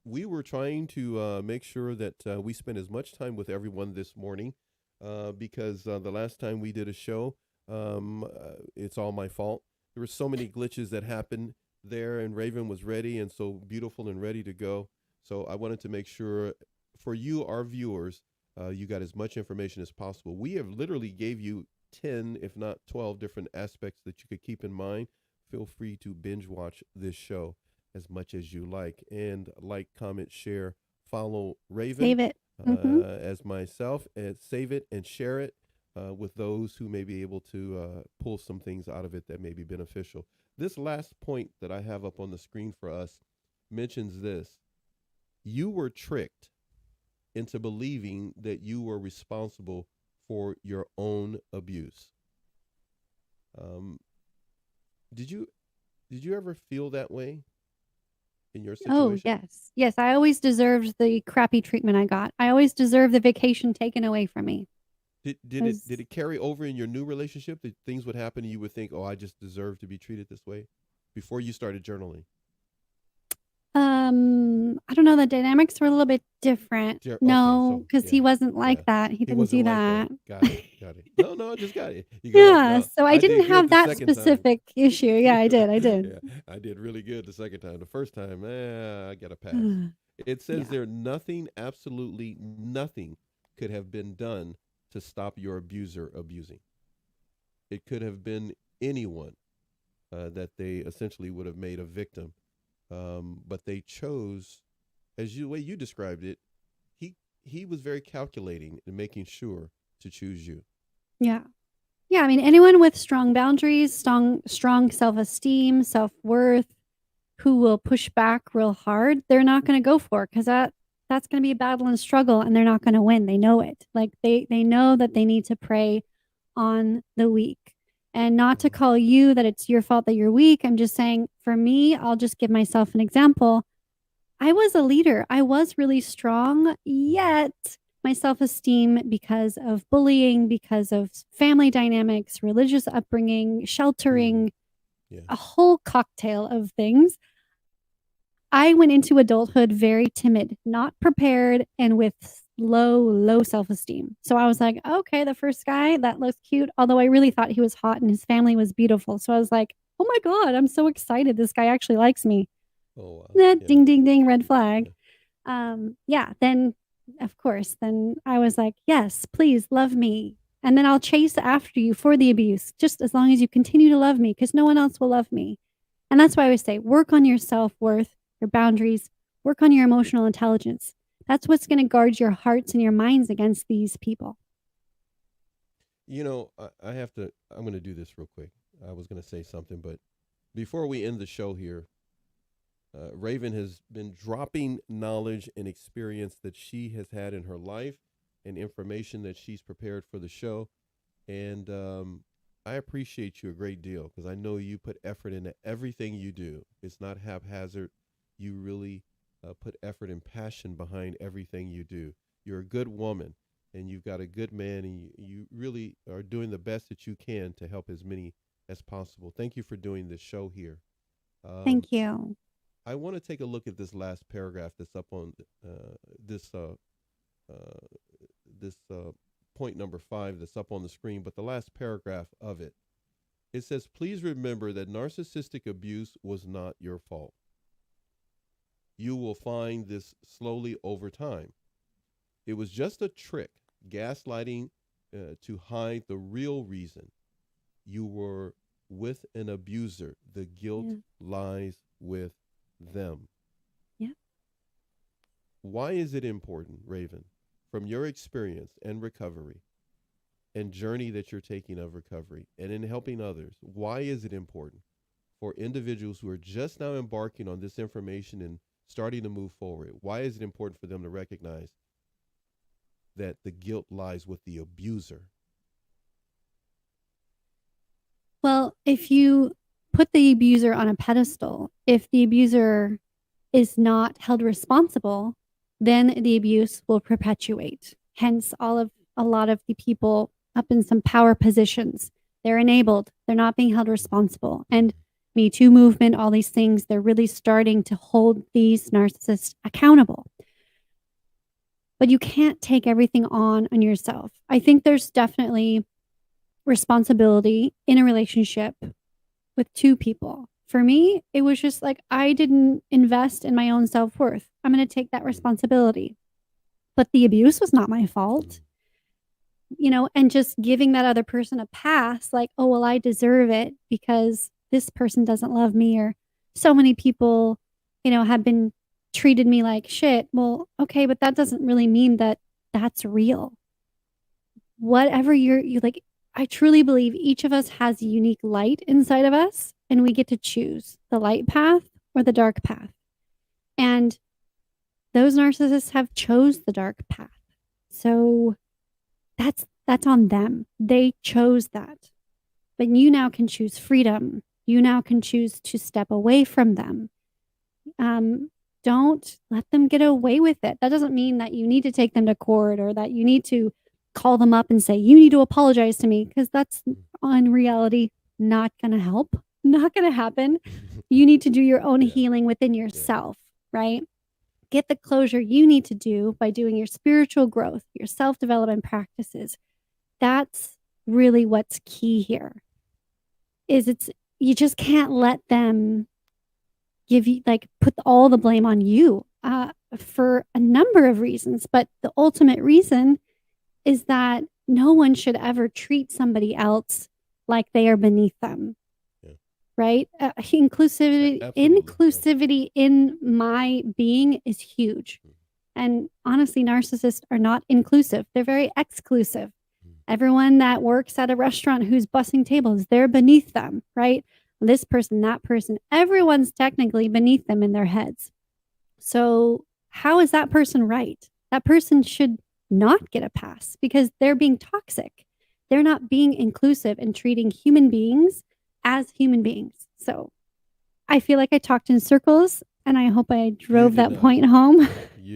We were trying to make sure that we spent as much time with everyone this morning because the last time we did a show, it's all my fault. There were so many glitches that happened there, and Raven was ready and so beautiful and ready to go. So I wanted to make sure for you, our viewers, you got as much information as possible. We have literally gave you 10, if not 12 different aspects that you could keep in mind. Feel free to binge watch this show as much as you like, comment, share, follow Raven Save it. Mm-hmm. as myself, and save it and share it with those who may be able to pull some things out of it that may be beneficial. This last point that I have up on the screen for us mentions this: you were tricked into believing that you were responsible for your own abuse. Um, did you ever feel that way in your Oh, situation? yes. Yes, I always deserved the crappy treatment I got. I always deserved the vacation taken away from me. Because Did it carry over in your new relationship that things would happen and you would think, "Oh, I just deserve to be treated this way," before you started journaling? I don't know, the dynamics were a little bit different. Okay, No, so because yeah, he wasn't yeah, like that. He he didn't wasn't do like that. that. Got it, got it. No, no, I just got it. You go like, Yeah, no, so I I did didn't good have the that second time. specific issue. Yeah, I did. I did. Yeah, I did really good the second time. The first time, I got a pass. It says Yeah. there nothing, absolutely nothing, could have been done to stop your abuser abusing. It could have been anyone that they essentially would have made a victim, but they chose, as you the way you described it, he he was very calculating in making sure to choose you. Yeah. Yeah, I mean, anyone with strong boundaries, strong self-esteem, self-worth, who will push back real hard, they're not going to go for it because that's going to be a battle and struggle, and they're not going to win. They know it. Like they know that they need to prey on the weak, and not to Mhm. call you that it's your fault that you're weak. I'm just saying, for me, I'll just give myself an example. I was a leader. I was really strong, Mhm. yet my self esteem, because of bullying, because of family dynamics, religious upbringing, Mm. sheltering, Yeah. a whole cocktail of things. I went into adulthood very timid, not prepared, and with low self esteem. So I was like, okay, the first guy that looks cute, although I really thought he was hot and his family was beautiful. So I was like, oh my God, I'm so excited. This guy actually likes me. Oh wow. Yeah. Ding, ding, ding, red Yeah. flag. Yeah, then of course, then I was like, yes, please love me. And then I'll chase after you for the abuse, just as long as you continue to love me, because no one else will love me. And that's why I always say, work on your self-worth, your boundaries, work on your emotional intelligence. That's what's going to guard your hearts and your minds against these people. You know, I'm going to do this real quick. I was going to say something, but before we end the show here, Raven has been dropping knowledge and experience that she has had in her life and information that she's prepared for the show. And I appreciate you a great deal because I know you put effort into everything you do. It's not haphazard. You really put effort and passion behind everything you do. You're a good woman and you've got a good man, and you really are doing the best that you can to help as many as possible. Thank you for doing this show here. Thank you. I want to take a look at this last paragraph that's up on this point number 5 that's up on the screen, but the last paragraph of it. It says, please remember that narcissistic abuse was not your fault. You will find this slowly over time. It was just a trick, gaslighting to hide the real reason. You were with an abuser. The guilt lies with them. Yeah. Why is it important, Raven, from your experience and recovery and journey that you're taking of recovery and in helping others, why is it important for individuals who are just now embarking on this information and starting to move forward? Why is it important for them to recognize that the guilt lies with the abuser? Well, if you put the abuser on a pedestal, if the abuser is not held responsible, then the abuse will perpetuate. Hence, a lot of the people up in some power positions, they're enabled. They're not being held responsible. And Me Too movement, all these things, they're really starting to hold these narcissists accountable. But you can't take everything on yourself. I think there's definitely responsibility in a relationship with two people. For me, it was just like, I didn't invest in my own self-worth. I'm going to take that responsibility. But the abuse was not my fault. And just giving that other person a pass, like, oh, well, I deserve it because this person doesn't love me, or so many people, have been treated me like shit. Well, okay, but that doesn't really mean that that's real. Whatever you like, I truly believe each of us has a unique light inside of us, and we get to choose the light path or the dark path. And those narcissists have chose the dark path. So that's on them. They chose that. But you now can choose freedom. You now can choose to step away from them. Don't let them get away with it. That doesn't mean that you need to take them to court or that you need to call them up and say, you need to apologize to me, because that's in reality not going to help, not going to happen. You need to do your own healing within yourself, right? Get the closure you need to do by doing your spiritual growth, your self-development practices. That's really what's key here. You just can't let them give you, put all the blame on you for a number of reasons. But the ultimate reason is that no one should ever treat somebody else like they are beneath them. Right? Inclusivity in my being is huge. And honestly, narcissists are not inclusive. They're very exclusive. Everyone that works at a restaurant who's bussing tables, they're beneath them, right? This person, that person, everyone's technically beneath them in their heads. So how is that person right? That person should not get a pass because they're being toxic. They're not being inclusive and treating human beings as human beings. So I feel like I talked in circles, and I hope I drove that point home.